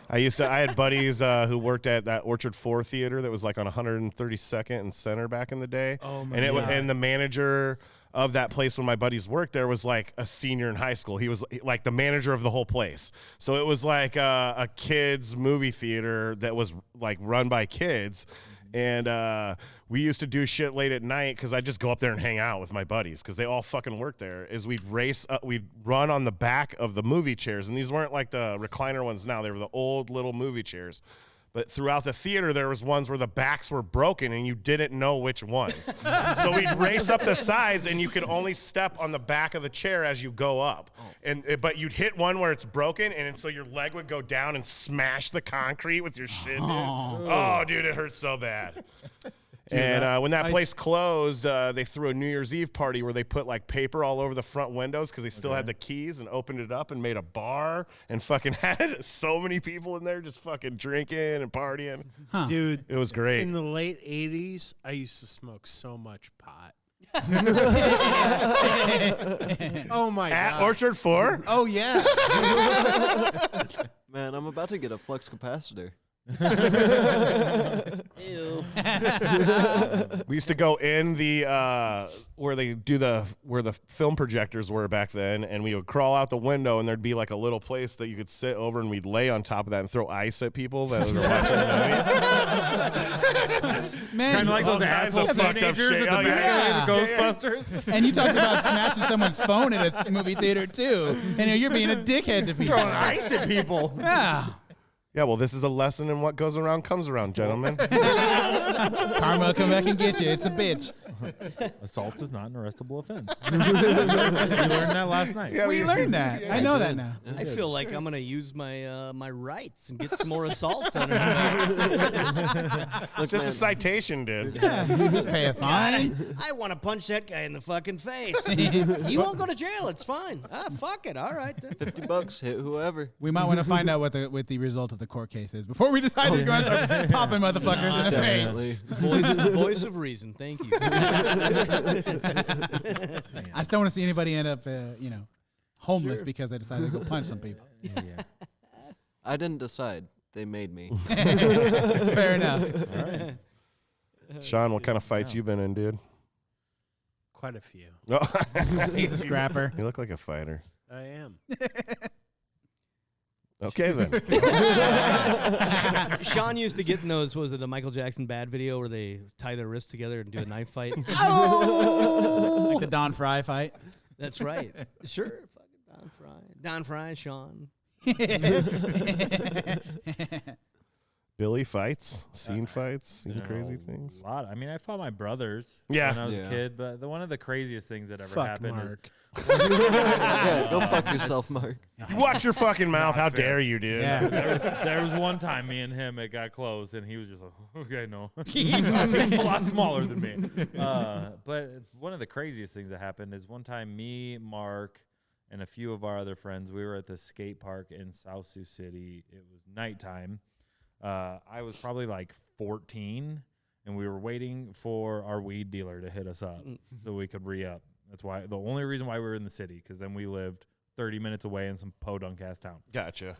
I had buddies who worked at that Orchard 4 theater that was like on 132nd and Center back in the day. Oh, my and God. And the manager of that place when my buddies worked there was like a senior in high school. He was like the manager of the whole place. So it was like a kids movie theater that was like run by kids. And we used to do shit late at night because I'd just go up there and hang out with my buddies because they all fucking worked there. Is we'd run on the back of the movie chairs. And these weren't like the recliner ones now. They were the old little movie chairs. But throughout the theater, there was ones where the backs were broken and you didn't know which ones. So we'd race up the sides and you could only step on the back of the chair as you go up. But you'd hit one where it's broken and so your leg would go down and smash the concrete with your shit, dude. Oh, dude, it hurts so bad. And when that place closed, they threw a New Year's Eve party where they put like paper all over the front windows because they still had the keys and opened it up and made a bar and fucking had so many people in there just fucking drinking and partying. Dude, It was great. in the late 80s, I used to smoke so much pot. Oh, my At God. Orchard 4? Oh, yeah. Man, I'm about to get a flux capacitor. Ew. We used to go in the where the film projectors were back then, and we would crawl out the window, and there'd be like a little place that you could sit over, and we'd lay on top of that and throw ice at people that were watching the movie. Man, Kind of like all those kinds asshole of fucked up teenagers shit. at the Oh, back of yeah. Ghostbusters. and you talked about smashing someone's phone at a movie theater too, and you're being a dickhead to people. Throwing ice at people. Yeah, Yeah, well, this is a lesson in what goes around comes around, gentlemen. karma will come back and get you. It's a bitch. Assault is not an arrestable offense. We learned that last night. Yeah, We learned that. I know that now. I feel like I'm gonna use my my rights and get some more assaults under me. It's just a citation, dude. Yeah, you just pay a fine. I want to punch that guy in the fucking face. You won't go to jail. It's fine. Ah, fuck it. All right then. $50, hit whoever. We might want to find out what the result of the court case is before we decide to go and start popping motherfuckers in the face. Definitely. Voice of reason. Thank you. I just don't want to see anybody end up, homeless because they decided to go punch some people. Yeah. I didn't decide. They made me. Fair enough. All right. Sean, what kind of fights you been in, dude? Quite a few. He's a scrapper. You look like a fighter. I am. Okay, then. Sean used to get in those. Was it a Michael Jackson Bad video where they tie their wrists together and do a knife fight? Like the Don Fry fight. That's right. Sure. Fucking Don Fry. Don Fry, Sean. Billy fights, scene crazy things. A lot. I mean, I fought my brothers Yeah. when I was Yeah. a kid, but one of the craziest things that ever Fuck happened Mark. Yeah, go fuck yourself, Mark. You watch your fucking mouth. How dare you, dude? Yeah. there was one time me and him, it got close, and he was just like, okay, no. He's a lot smaller than me. But one of the craziest things that happened is one time me, Mark, and a few of our other friends, we were at the skate park in South Sioux City. It was nighttime. I was probably like 14, and we were waiting for our weed dealer to hit us up so we could re-up. That's why the only reason why we were in the city, because then we lived 30 minutes away in some podunk-ass town. Gotcha.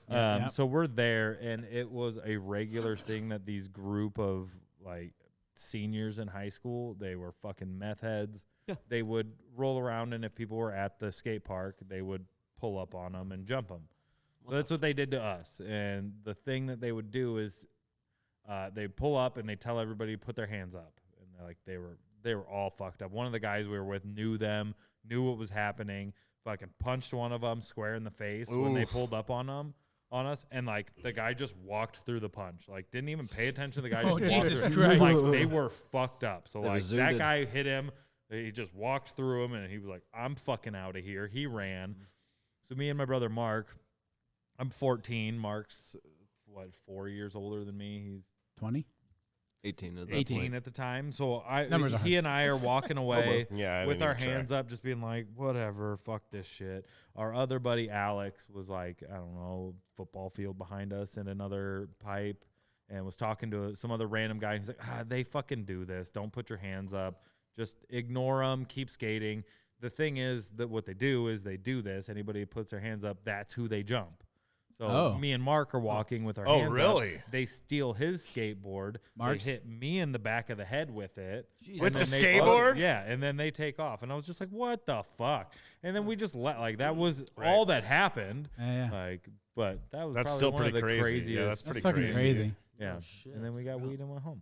So we're there, and it was a regular thing that these group of like seniors in high school, they were fucking meth heads. Yeah. They would roll around, and if people were at the skate park, they would pull up on them and jump them. So that's what they did to us. And the thing that they would do is they'd pull up and they tell everybody to put their hands up. And they're like they were all fucked up. One of the guys we were with knew them, knew what was happening, fucking punched one of them square in the face when they pulled up on us. And like the guy just walked through the punch. Like didn't even pay attention to the guy. Just walked Jesus through. Christ. Like they were fucked up. So They were like that zooted. guy hit him. He just walked through him and he was like, I'm fucking out of here. He ran. So me and my brother Mark, I'm 14. Mark's, 4 years older than me? He's 20? 18 at that 18 point. at the time. So Numbers are he and I are walking away Yeah, I with didn't our even hands up, just being like, whatever, fuck this shit. Our other buddy Alex was like, I don't know, football field behind us in another pipe, and was talking to some other random guy. He's like, they fucking do this. Don't put your hands up. Just ignore them. Keep skating. The thing is that what they do is they do this. Anybody who puts their hands up, that's who they jump. So me and Mark are walking with our hands up. really? They steal his skateboard. Mark's? They hit me in the back of the head with it. With And the then they- skateboard? Yeah, and then they take off. And I was just like, what the fuck? And then we just that was all that happened. Yeah. Like, but that was That's probably still one of pretty the crazy. craziest. Yeah, that's That's pretty fucking crazy. crazy. Yeah. And then we got weed and went home.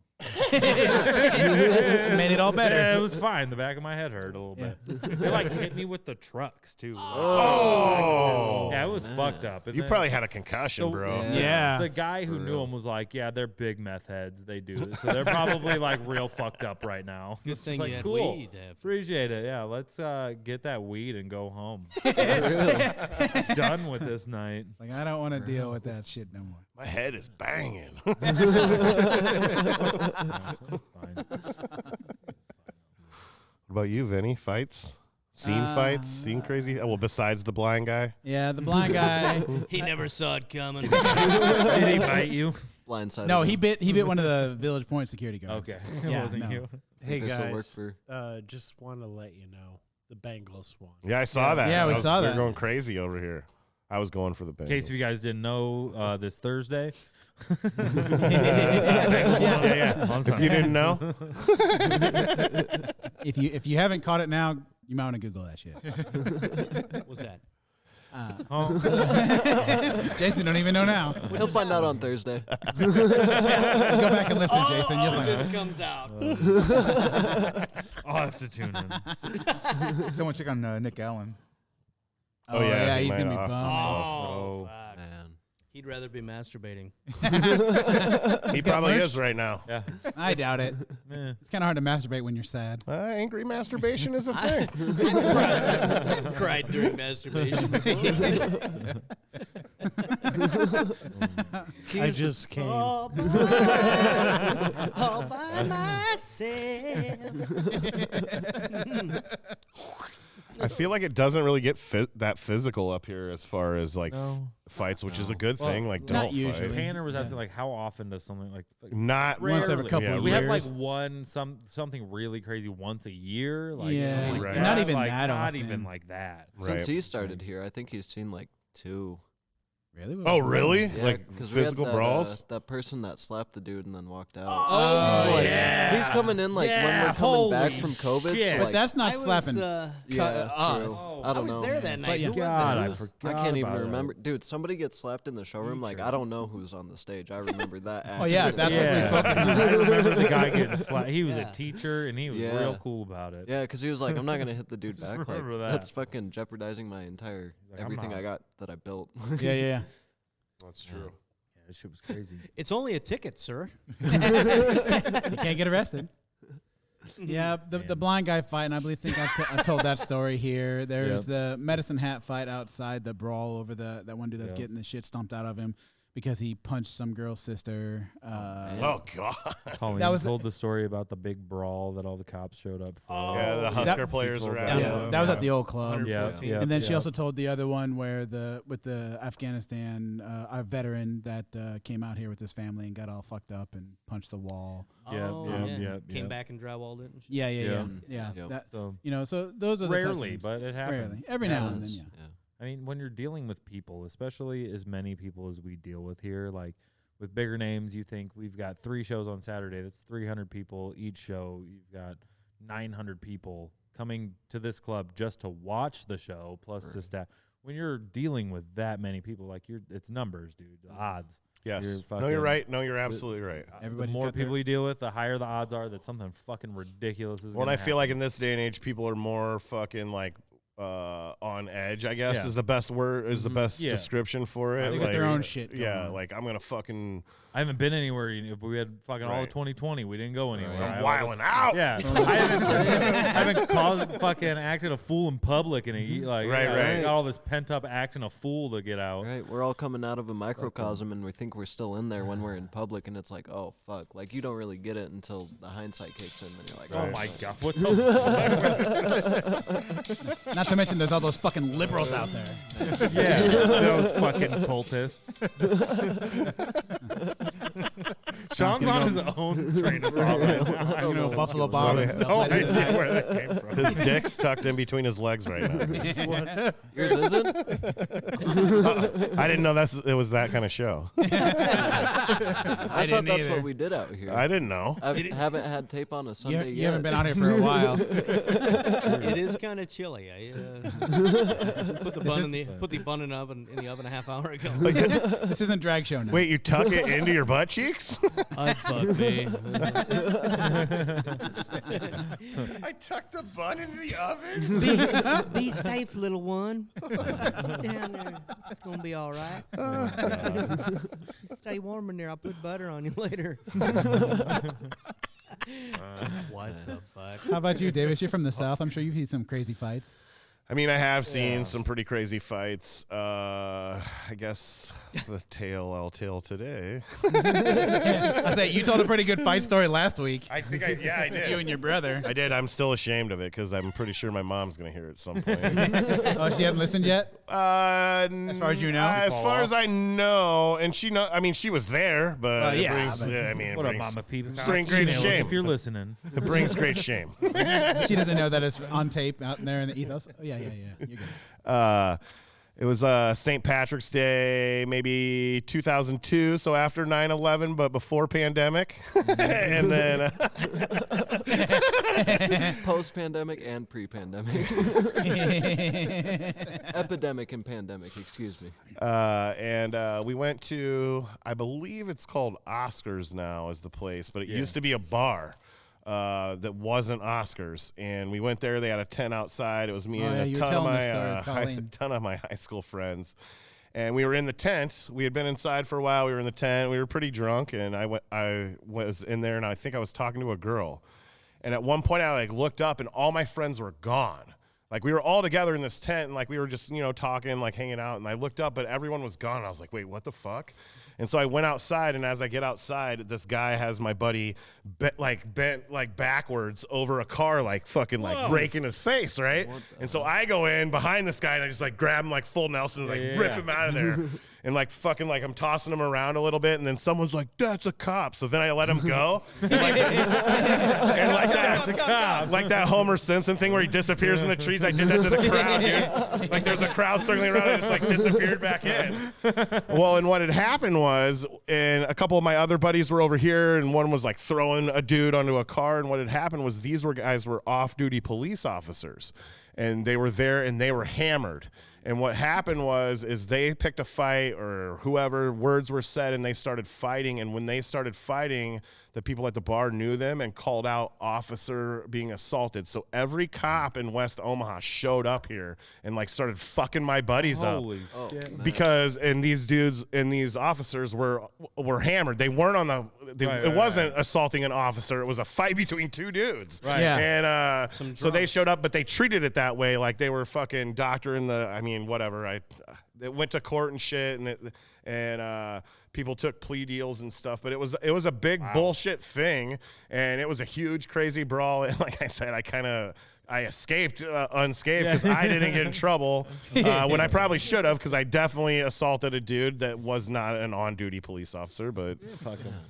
Made it all better. Yeah, it was fine. The back of my head hurt a little bit. They like hit me with the trucks too. Oh. Yeah, it was fucked up. And You then- probably had a concussion, So- bro. Yeah. The guy who For knew real. him was like, yeah, they're big meth heads. They do it. So they're probably like real fucked up right now. Good It's thing like, you had cool. weed after. Appreciate it. Yeah, let's get that weed and go home. Done with this night. Like, I don't want to deal with that shit no more. My head is banging. Yeah, it's fine. What about you, Vinny? Fights? Fights? Scene crazy? Oh, well, besides the blind guy? Yeah, the blind guy. He never saw it coming. Did he bite you? Blindsided. No, him. he bit one of the Village Point security guards. Okay. Yeah, It wasn't no. you. Hey They still work guys, for- just want to let you know the Bengals won. Yeah, I saw that. Yeah, we saw We that. were going crazy over here. I was going for the Bengals. In case you guys didn't know, this Thursday. yeah. If you didn't know, If you haven't caught it now, you might want to Google that shit. What's that? Jason don't even know now. He'll find out on Thursday. Go back and listen, Jason. You'll find This out. comes out. I'll have to tune in. Someone check on Nick Allen. Oh, yeah, he he's might gonna be have bummed. offed Oh, fuck. Man. He'd rather be masturbating. he probably merch? is right now. Yeah. I doubt it. Eh. It's kind of hard to masturbate when you're sad. Angry masturbation is a thing. I've cried during masturbation. I just came. All by myself. I feel like it doesn't really get that physical up here as far as like fights, which is a good thing. Like, not don't usually. fight. Tanner was asking, like, how often does something like Not Once every Rarely. couple Yeah, of we years. have like something really crazy once a year, like Yeah, something Right. that. not even like, that not often. even like that. Right. Since he started here, I think he's seen like 2. Really? Oh, really? Yeah, Like 'cause we had physical that, brawls? that person that slapped the dude and then walked out. Oh, So, like, yeah. He's coming in like when Yeah, we're coming back holy from COVID. shit. So, But like, that's not I was, slapping. yeah, us. true. Oh, I don't was know. there that night. yeah. Who was God, I that? forgot. I can't even about it. remember. Dude, somebody gets slapped in the showroom. Like, I don't know who's on the stage. I remember that. Oh, yeah, accident. that's what we Yeah. fucking I remember the guy getting slapped. He was Yeah. a teacher and he was Yeah. real cool about it. Yeah, because he was like, I'm not going to hit the dude Just back. Like, remember that. that's fucking jeopardizing my entire like, I'm everything not. I got that I built. Yeah, yeah. That's true. That shit was crazy. It's only a ticket, sir. You can't get arrested. Yeah, the blind guy fight, and I think I've told that story here. There's the medicine hat fight outside, the brawl over that one dude that's getting the shit stomped out of him because he punched some girl's sister. Oh God! Colleen told the story about the big brawl that all the cops showed up for. Yeah, the Husker players were at. That was at the old club. Yeah, and then she also told the other one where with the Afghanistan a veteran that came out here with his family and got all fucked up and punched the wall. Came back and drywalled it. And shit. Yeah. Yep. That, So those are the rarely, types of but it happens. rarely. Every now and then, yeah. I mean, when you're dealing with people, especially as many people as we deal with here, like with bigger names, you think we've got 3 shows on Saturday. That's 300 people each show. You've got 900 people coming to this club just to watch the show, plus the staff. When you're dealing with that many people, like it's numbers, dude. The odds. Yes. You're right. No, you're absolutely right. The more people you deal with, the higher the odds are that something fucking ridiculous is going to happen. I feel like in this day and age, people are more fucking like on edge, I guess is the best word, is the best description for it. They got their own shit going on. Like I'm gonna fucking. I haven't been anywhere. If we had fucking all of 2020, we didn't go anywhere. I'm wilding out. Yeah, I haven't fucking acted a fool in public in right. Got all this pent up acting a fool to get out. Right, we're all coming out of a microcosm, and we think we're still in there when we're in public, and it's like, oh fuck, like you don't really get it until the hindsight kicks in, and you're like, Oh my god, what the Not to mention there's all those fucking liberals out there. Yeah, those fucking cultists. Sean's on his own train of thought right now. You know, Buffalo Bob. No idea where that came from. His dick's tucked in between his legs right now. yours isn't? I didn't know it was that kind of show. I thought that's what we did out here. I didn't know. I haven't had tape on a Sunday yet. You haven't been out here for a while. It is kind of chilly. I put the bun in the oven a half hour ago. This isn't drag show now. Wait, you tuck it into your butt cheeks? I'd fuck me. I tucked the bun into the oven. Be safe, little one. Down there. It's going to be all right. Stay warm in there. I'll put butter on you later. What the fuck? How about you, Davis? You're from the South. I'm sure you've seen some crazy fights. I mean, I have seen some pretty crazy fights. I guess the tale I'll tell today. I say you told a pretty good fight story last week. I think I did. You and your brother. I did. I'm still ashamed of it because I'm pretty sure my mom's going to hear it at some point. Oh, she hasn't listened yet? As far as you know? As far as I know. And she was there, but it brings, What up, Mama Peep? Brings great Email us shame. if you're listening. It brings great shame. She doesn't know that it's on tape out there in the ethos. Oh, yeah. You're good. It was St. Patrick's Day, maybe 2002, so after 9/11, but before pandemic. And then Post-pandemic and pre-pandemic. Epidemic and pandemic, excuse me. and we went to, I believe it's called Oscars now is the place, but it used to be a bar. That wasn't Oscars, and we went there. They had a tent outside. It was me and a ton of my high school friends, and we were in the tent. We had been inside for a while. We were in the tent. We were pretty drunk, and I was in there, and I think I was talking to a girl, and at one point I looked up, and all my friends were gone. Like we were all together in this tent, and we were just talking, hanging out, and I looked up, but everyone was gone. I was like, wait, what the fuck? And so I went outside, and as I get outside, this guy has my buddy bent backwards over a car, raking his face, right? And so I go in behind this guy, and I just grab him full Nelson, rip him out of there. And I'm tossing him around a little bit, and then someone's like, "That's a cop." So then I let him go, and that Homer Simpson thing where he disappears in the trees. I did that to the crowd, dude. There's a crowd circling around, and just disappeared back in. Well, and what had happened was, and a couple of my other buddies were over here, and one was throwing a dude onto a car. And what had happened was these guys were off-duty police officers, and they were there, and they were hammered. And what happened is they picked a fight or whoever, words were said, and they started fighting. And when they started fighting, the people at the bar knew them and called out officer being assaulted. So every cop in West Omaha showed up here and like started fucking my buddies up. Holy shit. Because these dudes and these officers were hammered. They weren't on the. It wasn't assaulting an officer. It was a fight between two dudes. Right. Yeah. And so they showed up, but they treated it that way, like they were fucking doctoring the. I mean, whatever. It went to court and shit, and people took plea deals and stuff. But it was a big bullshit thing, and it was a huge, crazy brawl. And like I said, I escaped unscathed because I didn't get in trouble when I probably should have, because I definitely assaulted a dude that was not an on-duty police officer. But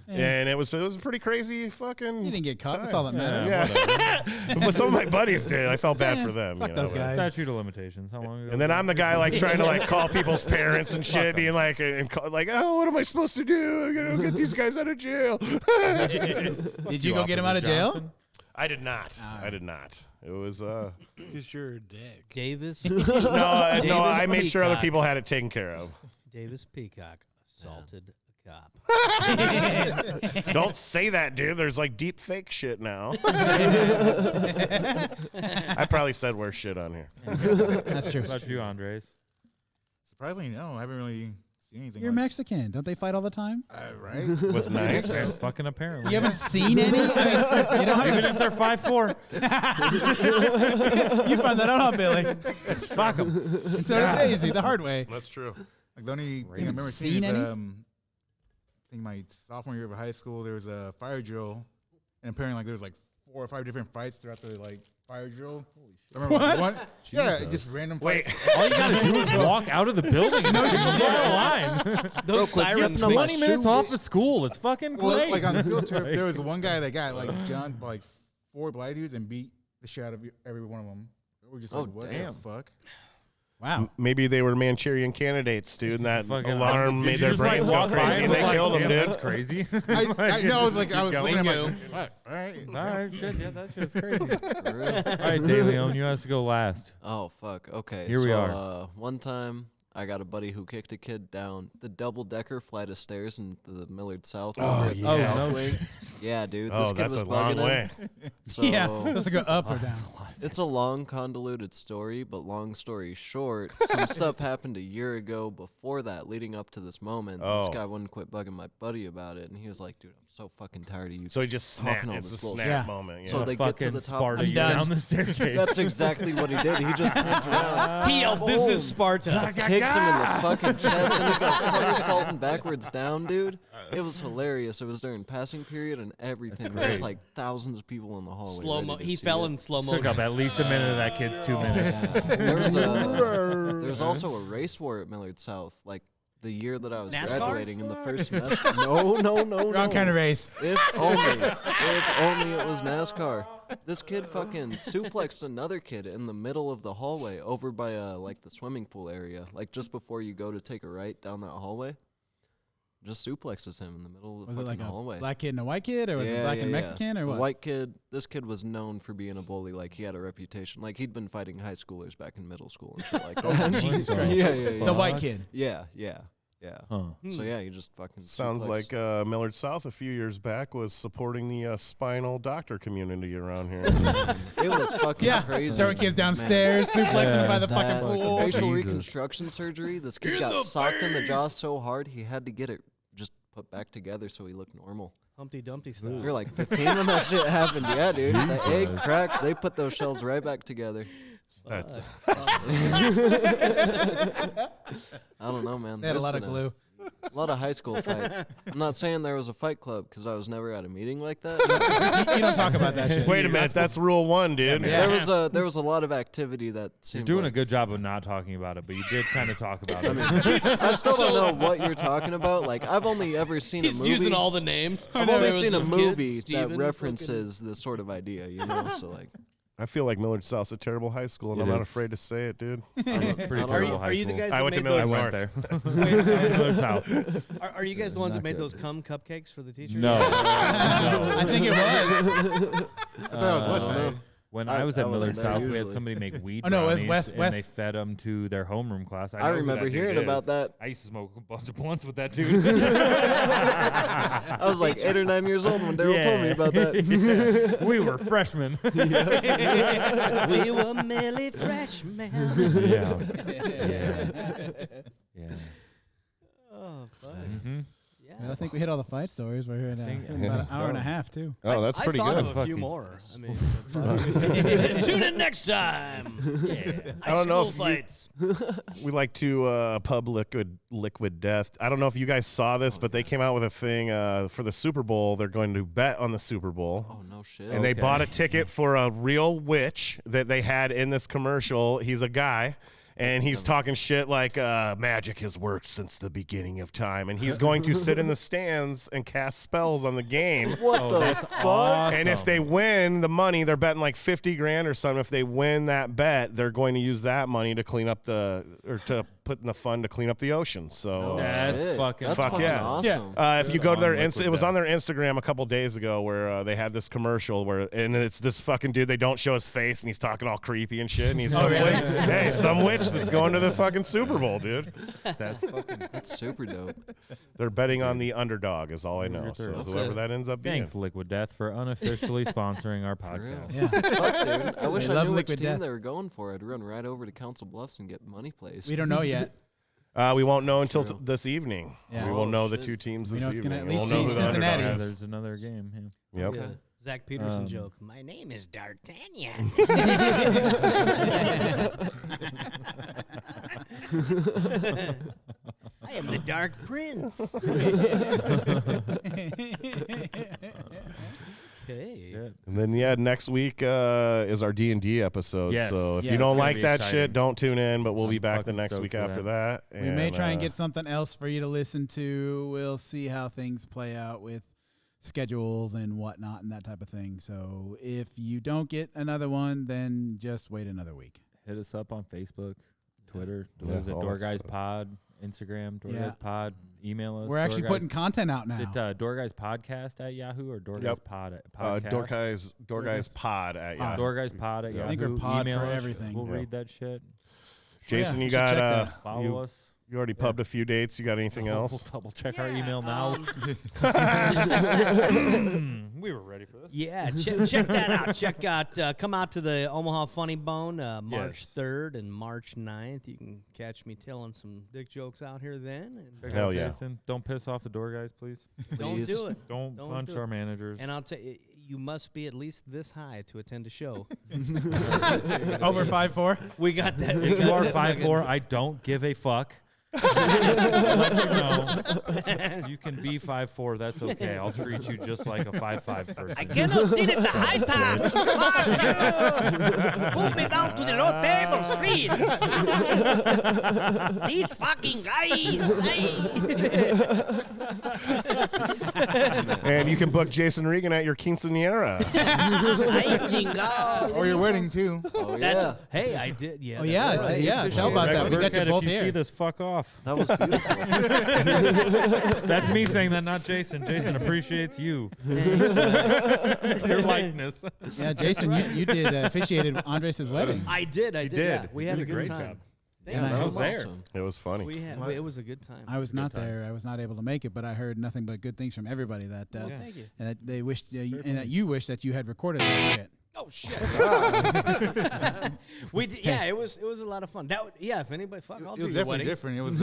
and it was a pretty crazy fucking. You didn't get caught. time. That's all that matters. Yeah. But some of my buddies did. I felt bad for them. Fuck those guys. Statute of limitations. How long ago? And then I'm the guy like trying to like call people's parents and shit, being like, oh, what am I supposed to do? I'm gonna get these guys out of jail. Did you go get him out of jail? Johnson? I did not. I did not. It was Use your dick. Davis. no. I made sure other Peacock. people had it taken care of. Davis Peacock assaulted a cop. Don't say that, dude. There's like deep fake shit now. I probably said worse shit on here. That's true. What about you, Andres? Surprisingly, no. I haven't really seen anything. You're like, Mexican. Don't they fight all the time? right? With knives. Fucking apparently. You haven't seen any? You don't Even if they're 5'4", You found that out on Billy. fuck them. And so did Daisy, the hard way. That's true. Like the only thing I Haven't remember seen seeing is any? I think my sophomore year of high school, there was a fire drill, and apparently like there was like 4 or 5 different fights throughout the like fire drill. I remember like, one, yeah, just random fights. All you gotta do is walk out of the building. No line. Those sirens. 20 minutes off of school. It's fucking Well, great. like on the field trip, there was one guy that got like jumped by like 4 black dudes and beat the shit out of every one of them. We're just like, what damn. the fuck? Wow. Maybe they were Manchurian candidates, dude, and that Fucking- alarm Did made you their just, like, brains go walk by crazy and they like, killed them, damn, dude. That's crazy. I know. I was looking at him Bingo. like, what? All right. All right, shit, yeah, that shit's crazy. For real. All right, De Leon, you has to go last. Oh fuck. Okay. Here we so, are. One time, I got a buddy who kicked a kid down the double-decker flight of stairs in the Millard South. over at the yeah. South Oh, no Wing. Yeah, dude. This Oh, kid that's was a long bugging way. him. So Yeah. Does it go up or down? it's a long, convoluted story, but long story short, some stuff happened a year ago before that, leading up to this moment. Oh. This guy wouldn't quit bugging my buddy about it, and he was like, dude, I'm so fucking tired of you. So he just Talking snapped. all It's a this bullshit. snap Yeah. moment. So Yeah. they get to Fucking the top. Sparta I'm you done. down the staircase. That's exactly what he did. He just turns around, He yelled, "This is Sparta." kicks him in the fucking chest, and he got somersaulting backwards down, dude. It was hilarious. It was during passing period and everything. There was like thousands of people in the hallway. Slow ready mo. to He see fell it. in slow Took motion. up at least a minute of that kid's 2 minutes. There was also a race war at Millard South, like the year that I was NASCAR? graduating in the first semester. No. Wrong kind of race. If only it was NASCAR. This kid fucking suplexed another kid in the middle of the hallway over by like the swimming pool area, like just before you go to take a right down that hallway. Just suplexes him in the middle of the Was it fucking like a hallway. black kid and a white kid, or was it black and Mexican, or The what? white kid. This kid was known for being a bully. Like he had a reputation. Like he'd been fighting high schoolers back in middle school and shit like that. Jesus Christ. Yeah. The white kid. Yeah. Huh. So yeah, you just fucking Sounds suplexed- like Millard South a few years back was supporting the spinal doctor community around here. it was fucking Yeah. crazy. Throwing kids man. downstairs, suplexing by the that fucking pool. Facial Jesus. reconstruction surgery. This kid got socked in the jaw so hard he had to get it just put back together so he looked normal. Humpty Dumpty We style. were like 15 when that shit happened. Yeah, dude. The egg Jesus. cracked. They put those shells right back together. That's- I don't know, man. They had a There's lot of been glue. A lot of high school fights. I'm not saying there was a fight club because I was never at a meeting like that. You don't talk about that shit. Wait a minute, that's rule 1, dude. Yeah. There was a lot of activity that You're seemed doing a like, good job of not talking about it, but you did kind of talk about it. I still don't know what you're talking about. Like I've only ever seen He's a movie. using all the names. I've There only was seen a this kid, movie Steven, that references this sort of idea, you know. So like, I feel like Millard South's a terrible high school, and It I'm not is. afraid to say it, dude. Pretty Are terrible you- high Are you the school. guys I that went to made Millard those? I North. went there. Millard's South. Are you guys the ones that Not made good. those cum cupcakes for the teachers? No. I think it was. I thought it was West Side. When I was at wasn't Millard there South, we had usually. somebody make weed Oh, no, it was brownies, and West. they fed them to their homeroom class. I know who remember that dude hearing is. about that. I used to smoke a bunch of blunts with that dude. I was like 8 or 9 years old when Daryl told me about that. We were freshmen. We were merely freshmen. Yeah. Oh, fuck. Mm-hmm. Yeah. I think we hit all the fight stories. We're here in about an hour and a half, too. Oh, that's pretty I thought good. of a few more. I mean, tune in next time. Yeah. I don't know if fights. We like to pub liquid death. I don't know if you guys saw this, but they came out with a thing for the Super Bowl. They're going to bet on the Super Bowl. Oh, no shit. And they bought a ticket for a real witch that they had in this commercial. He's a guy. And he's talking shit like magic has worked since the beginning of time. And he's going to sit in the stands and cast spells on the game. What the fuck? Awesome. And if they win the money, they're betting like 50 grand or something. If they win that bet, they're going to use that money to clean up to put in the fund to clean up the ocean. So That's Shit. fucking That's fuck fucking yeah. awesome. if you go to their On Liquid it was Death. on their Instagram a couple days ago where they had this commercial and it's this fucking dude. They don't show his face and he's talking all creepy and shit. And he's some witch that's going to the fucking Super Bowl, dude. That's super dope. They're betting on the underdog is all I know. So That's whoever it. that ends up being. Thanks, Liquid Death, for unofficially sponsoring our For real. podcast. Yeah. Fuck, dude. I wish They I love knew which Liquid team Death. they were going for. I'd run right over to Council Bluffs and get money placed. We don't know yet. We won't know until True. this evening. Yeah. We will Oh, know the shit. two teams We this know it's gonna evening. at We'll least know be who the Cincinnati. Yeah, underdog is. there's another game. Yeah. Yep. Yeah. Zach Peterson joke. My name is D'Artagnan. I am the Dark Prince. Okay. Yeah. And then next week is our D&D episode. Yes. So if Yes. you don't It's gonna like be that exciting. shit, don't tune in. But we'll be I'm back the fucking next stoked week for after that. We may try and get something else for you to listen to. We'll see how things play out with schedules and whatnot and that type of thing. So if you don't get another one, then just wait another week. Hit us up on Facebook, Twitter. Yeah, What is it? all Door that Guys stuff. Pod, Instagram, Door Yeah. Guys Pod. Email us. We're actually Door putting content out now. Guys, is it Door Guys Podcast at Yahoo or Door Guys Yep. Pod at Podcast? Door Guys Pod at Yahoo. Door Guys Pod at Yeah. Yahoo. I think we're pod Email for us. everything. We'll Yeah. read that shit. Jason, Yeah, you should check got that. Follow us. you already pubbed a few dates. You got anything We'll else? double check our email now. We were ready for this. Yeah, check that out. Check out, come out to the Omaha Funny Bone March Yes. 3rd and March 9th. You can catch me telling some dick jokes out here then. And Check Hell out yeah. Jason. Don't piss off the door guys, please. don't Please. do it. Don't punch do it. our managers. And I'll tell you, you must be at least this high to attend a show. Over 5'4". We got that. If you are 5'4", I don't give a fuck. Let you know. You can be 5'4", that's okay. I'll treat you just like a 5'5" person. I cannot sit at the high tops. Fuck you. Move me down to the low tables, please. These fucking guys. And you can book Jason Regan at your quinceanera. Ay, chingado. Or your wedding too. Oh, That's yeah. hey, I did. Yeah. Oh, that's yeah. right. Yeah. Tell about Rex that. We got you Burkhead, both if you see here. this, fuck off. That was beautiful. That's me saying that, not Jason. Jason appreciates you. Your likeness. Yeah, Jason, you did officiated Andres' wedding. I did. did. Yeah, we had You a did a good great time. job. Thank And you I so was much. there. Awesome. It was funny. We had, it was a good time. I was not there. I was not able to make it, but I heard nothing but good things from everybody. That Thank you. and that they wished and that you wished that you had recorded that shit. Oh shit! We did, yeah, it was a lot of fun. If anybody fuck, I'll It do was your definitely wedding. different. It was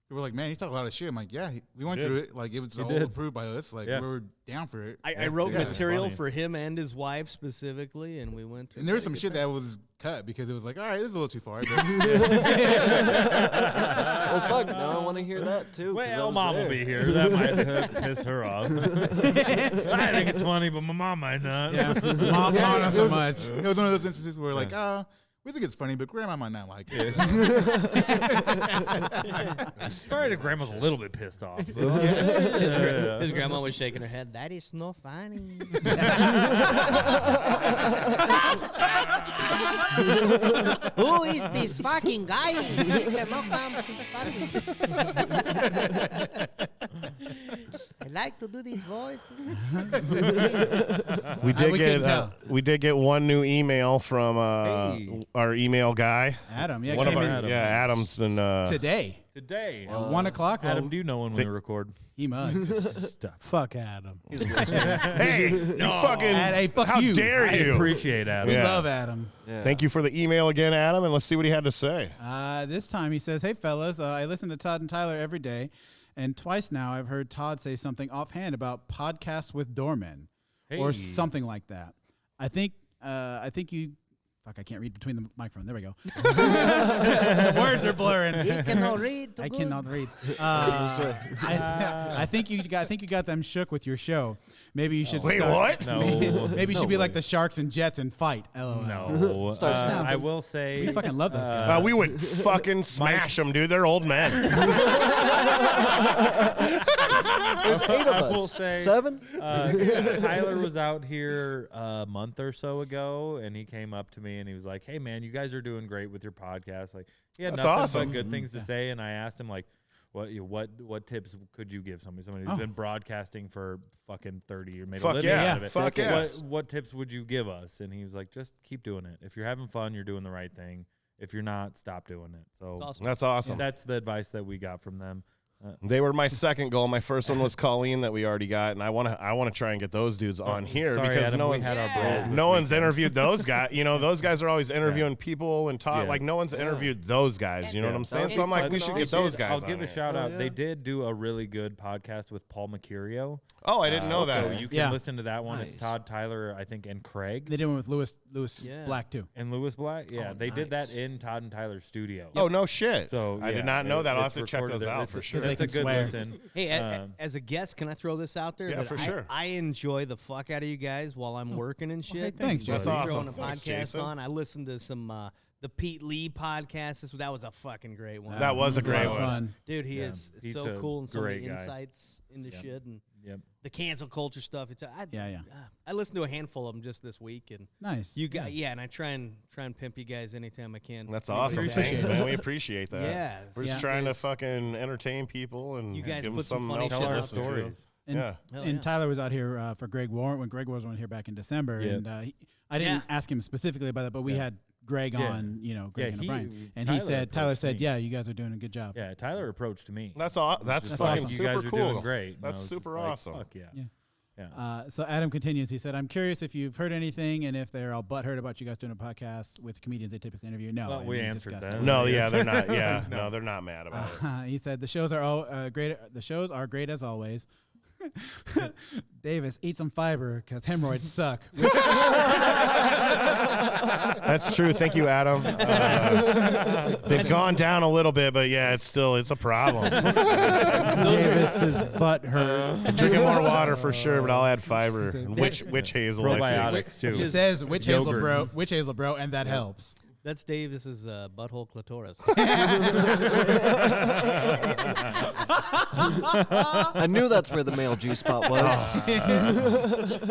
people were like, man, he talked a lot of shit. I'm like, yeah, we went did. through it. Like it was all did. approved by us. Like Yeah. we were down for it. I wrote Yeah. material Funny. for him and his wife specifically, and we went. To And there was a some good shit time. that was cut because it was like, all right, this is a little too far. But Well, fuck. Now I want to hear that too. 'cause I Well, was mom will there. be here. That might piss her off. I think it's funny, but my mom might not. Yeah, mom Yeah, not it so was- much. It was one of those instances where like, we think it's funny, but grandma might not like it. Sorry, the grandma's a little bit pissed off. His grandma was shaking her head. That is no funny. Who is this fucking guy? He cannot come funny. I like to do these voices. We did we couldn't get tell. we did get one new email from Hey. our email guy. Adam, yeah, One of came our in Adam. Adam's been today Today. at 1 o'clock. Well, Adam, do you know when we record he must. stuff? Fuck Adam. hey, you fucking Hey, fuck how you. dare I you? appreciate Adam. We Yeah. love Adam. Yeah. Thank you for the email again, Adam, and let's see what he had to say. This time he says, "Hey fellas, I listen to Todd and Tyler every day, and twice now I've heard Todd say something offhand about podcasts with doormen, or Hey. something like that. I think you." Fuck, I can't read between the microphone. There we go. Words are blurring. He cannot read. I cannot read. I think you got them shook with your show. Maybe you should. Wait, start, what? No. Maybe you should be like the Sharks and Jets and fight. LOL. No. Start snapping. I will say. We fucking love those guys. We would fucking smash them, dude. They're old men. There's 8 of I us. will say 7? Tyler was out here a month or so ago, and he came up to me and he was like, "Hey, man, you guys are doing great with your podcast." Like, he had That's nothing awesome. but good things to say, and I asked him like, "What tips could you give somebody who's been broadcasting for fucking 30 or made a Fuck living yeah. out of it? Fuck yeah. What tips would you give us?" And he was like, "Just keep doing it. If you're having fun, you're doing the right thing. If you're not, stop doing it." So Awesome. That's awesome. that's the advice that we got from them. They were my second goal. My first one was Colleen that we already got, and I want to try and get those dudes on here Sorry, because Adam, no we one had our balls no this one's weekend. interviewed those guys. You know, those guys are always interviewing people and talk. Yeah. Like no one's interviewed those guys. You know what I'm saying? So I'm like, we should get those guys. I'll give on a here. shout out. yeah. They did do a really good podcast with Paul Mercurio. Oh, I didn't know So that. you can Yeah. listen to that one. It's Nice. Todd, Tyler, I think, and Craig They did one with Lewis Yeah. Black too. and Lewis Black. Yeah, Oh, they did that nice. in Todd and Tyler's studio. Oh no shit. So I yeah, did not know that. I'll have it's to check recorded those there. out It's for a- sure. They It's a can good swear. listen. Hey, as a guest, can I throw this out there? Yeah, that for I, sure. I enjoy the fuck out of you guys while I'm working and shit. thanks, That's Jason. awesome. Throwing a Thanks, podcast Jason. on. I listened to some the Pete Lee podcast. That was a fucking great one. That was a lot great of one. fun. Dude, he Yeah, is he's so a cool and so many great guy. insights into Yep. shit and Yep. the cancel culture stuff. Yeah. I listened to a handful of them just this week, and Nice. you got and I try and pimp you guys anytime I can. That's Anybody awesome. that Thanks, asks. man. We appreciate that. Yeah, We're just Yeah. trying to Guys- fucking entertain people and You guys give them put some something funny else shit to Tell our out listen to. stories. And, Yeah. Hell and yeah. Tyler was out here for Greg Warren when Greg was on here back in December, Yep. and I didn't Yeah. ask him specifically about that, but we Yeah. had Greg Yeah. on, Greg and he- O'Brien, and Tyler Tyler approached said, me. yeah, you guys are doing a good job. Yeah, Tyler approached me. That's all. That's Just fucking awesome. you super guys are cool. doing great. And I That's was super just like, awesome. Fuck yeah. Yeah. Yeah. So Adam continues. He said, "I'm curious if you've heard anything, and if they're all butthurt about you guys doing a podcast with comedians they typically interview." No, Well, and we discussed answered that. No, I yeah, guess. they're not. Yeah, no, they're not mad about it. He said the shows are all great. The shows are great as always. Davis, eat some fiber because hemorrhoids suck. That's true. Thank you, Adam. They've gone down a little bit, but yeah, it's a problem. Davis's butt hurt. Drinking more water for sure, but I'll add fiber. And witch hazel. I think. Probiotics too. It says witch hazel, Yogurt. bro, and that helps. That's Davis's butthole clitoris. I knew that's where the male G spot was.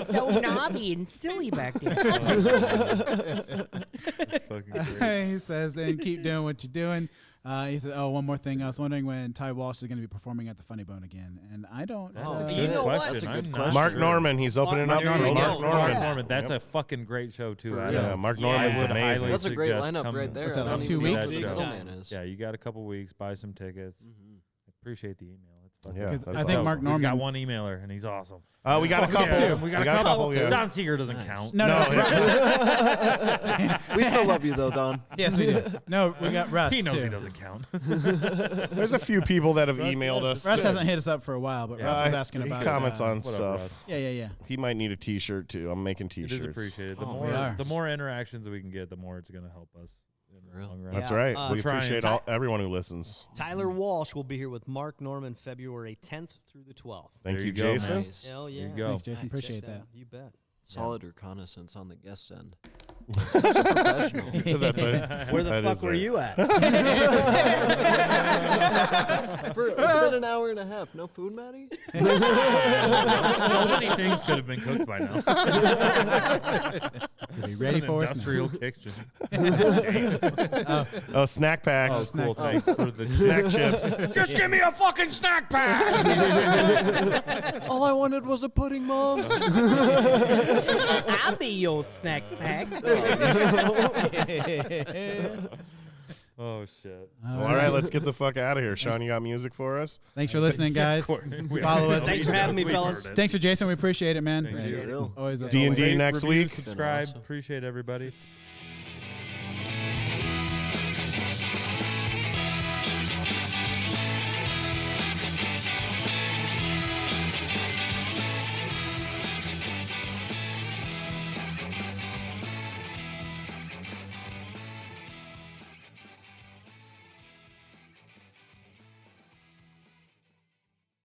So knobby and silly back there. He says, then keep doing what you're doing. He said, oh, one more thing. I was wondering when Ty Walsh is going to be performing at the Funny Bone again. And I don't. That's a You good know what? question. That's a good I'm not question. Mark sure. Norman, he's opening Mark up for Norman. Mark Yeah. Norman. Mark Norman. That's a fucking great show too. Adam. Yeah, Mark I Norman's would amazing. highly That's a great suggest lineup come- right there. What's that, I like don't 2 even know weeks? who Big the time. man is. Yeah, you got a couple weeks. Buy some tickets. Appreciate the email. It's fucking Yeah, that's that's I think awesome. Mark We've got Norman- one emailer and he's awesome. We got a Fuck couple. yeah. We got a couple. Yeah. Don Seeger doesn't count. No. We still love you though, Don. Yes, we do. No, we got Russ, He knows too. he doesn't count. There's a few people that have emailed us. Russ hasn't hit us up for a while, but Russ was Yeah, asking he about comments on What up, stuff. Russ? Yeah. He might need a T-shirt too. I'm making It T-shirts. is appreciated. Oh, we are. The more interactions we can get, the more it's going to help us. In the Really? long run. That's Yeah. right. We Trying. appreciate everyone who listens. Tyler Walsh will be here with Mark Norman February 10th through the 12th. Thank There you, you go, Jason. man. Nice. Hell yeah. There you go. Thanks, Jason. Check Appreciate that. You bet. Solid reconnaissance on the guest end. Such a professional. That's it. Where the That fuck is were right. you at? It's been an hour and a half. No food, Maddie? So many things could have been cooked by now. Be ready An for us. industrial kitchen. Oh, snack packs. Oh, cool. Thanks for the Snack chips. Just give me a fucking snack pack. All I wanted was a pudding, Mom. me old snack pack. Oh shit. Well, all right, let's get the fuck out of here. Sean, you got music for us? Thanks for listening, guys. Follow us. Thanks for having me, fellas. Thanks for Jason. We appreciate it, man. Thank you. Always a D&D Rate, next review, week. Subscribe. awesome. Appreciate everybody.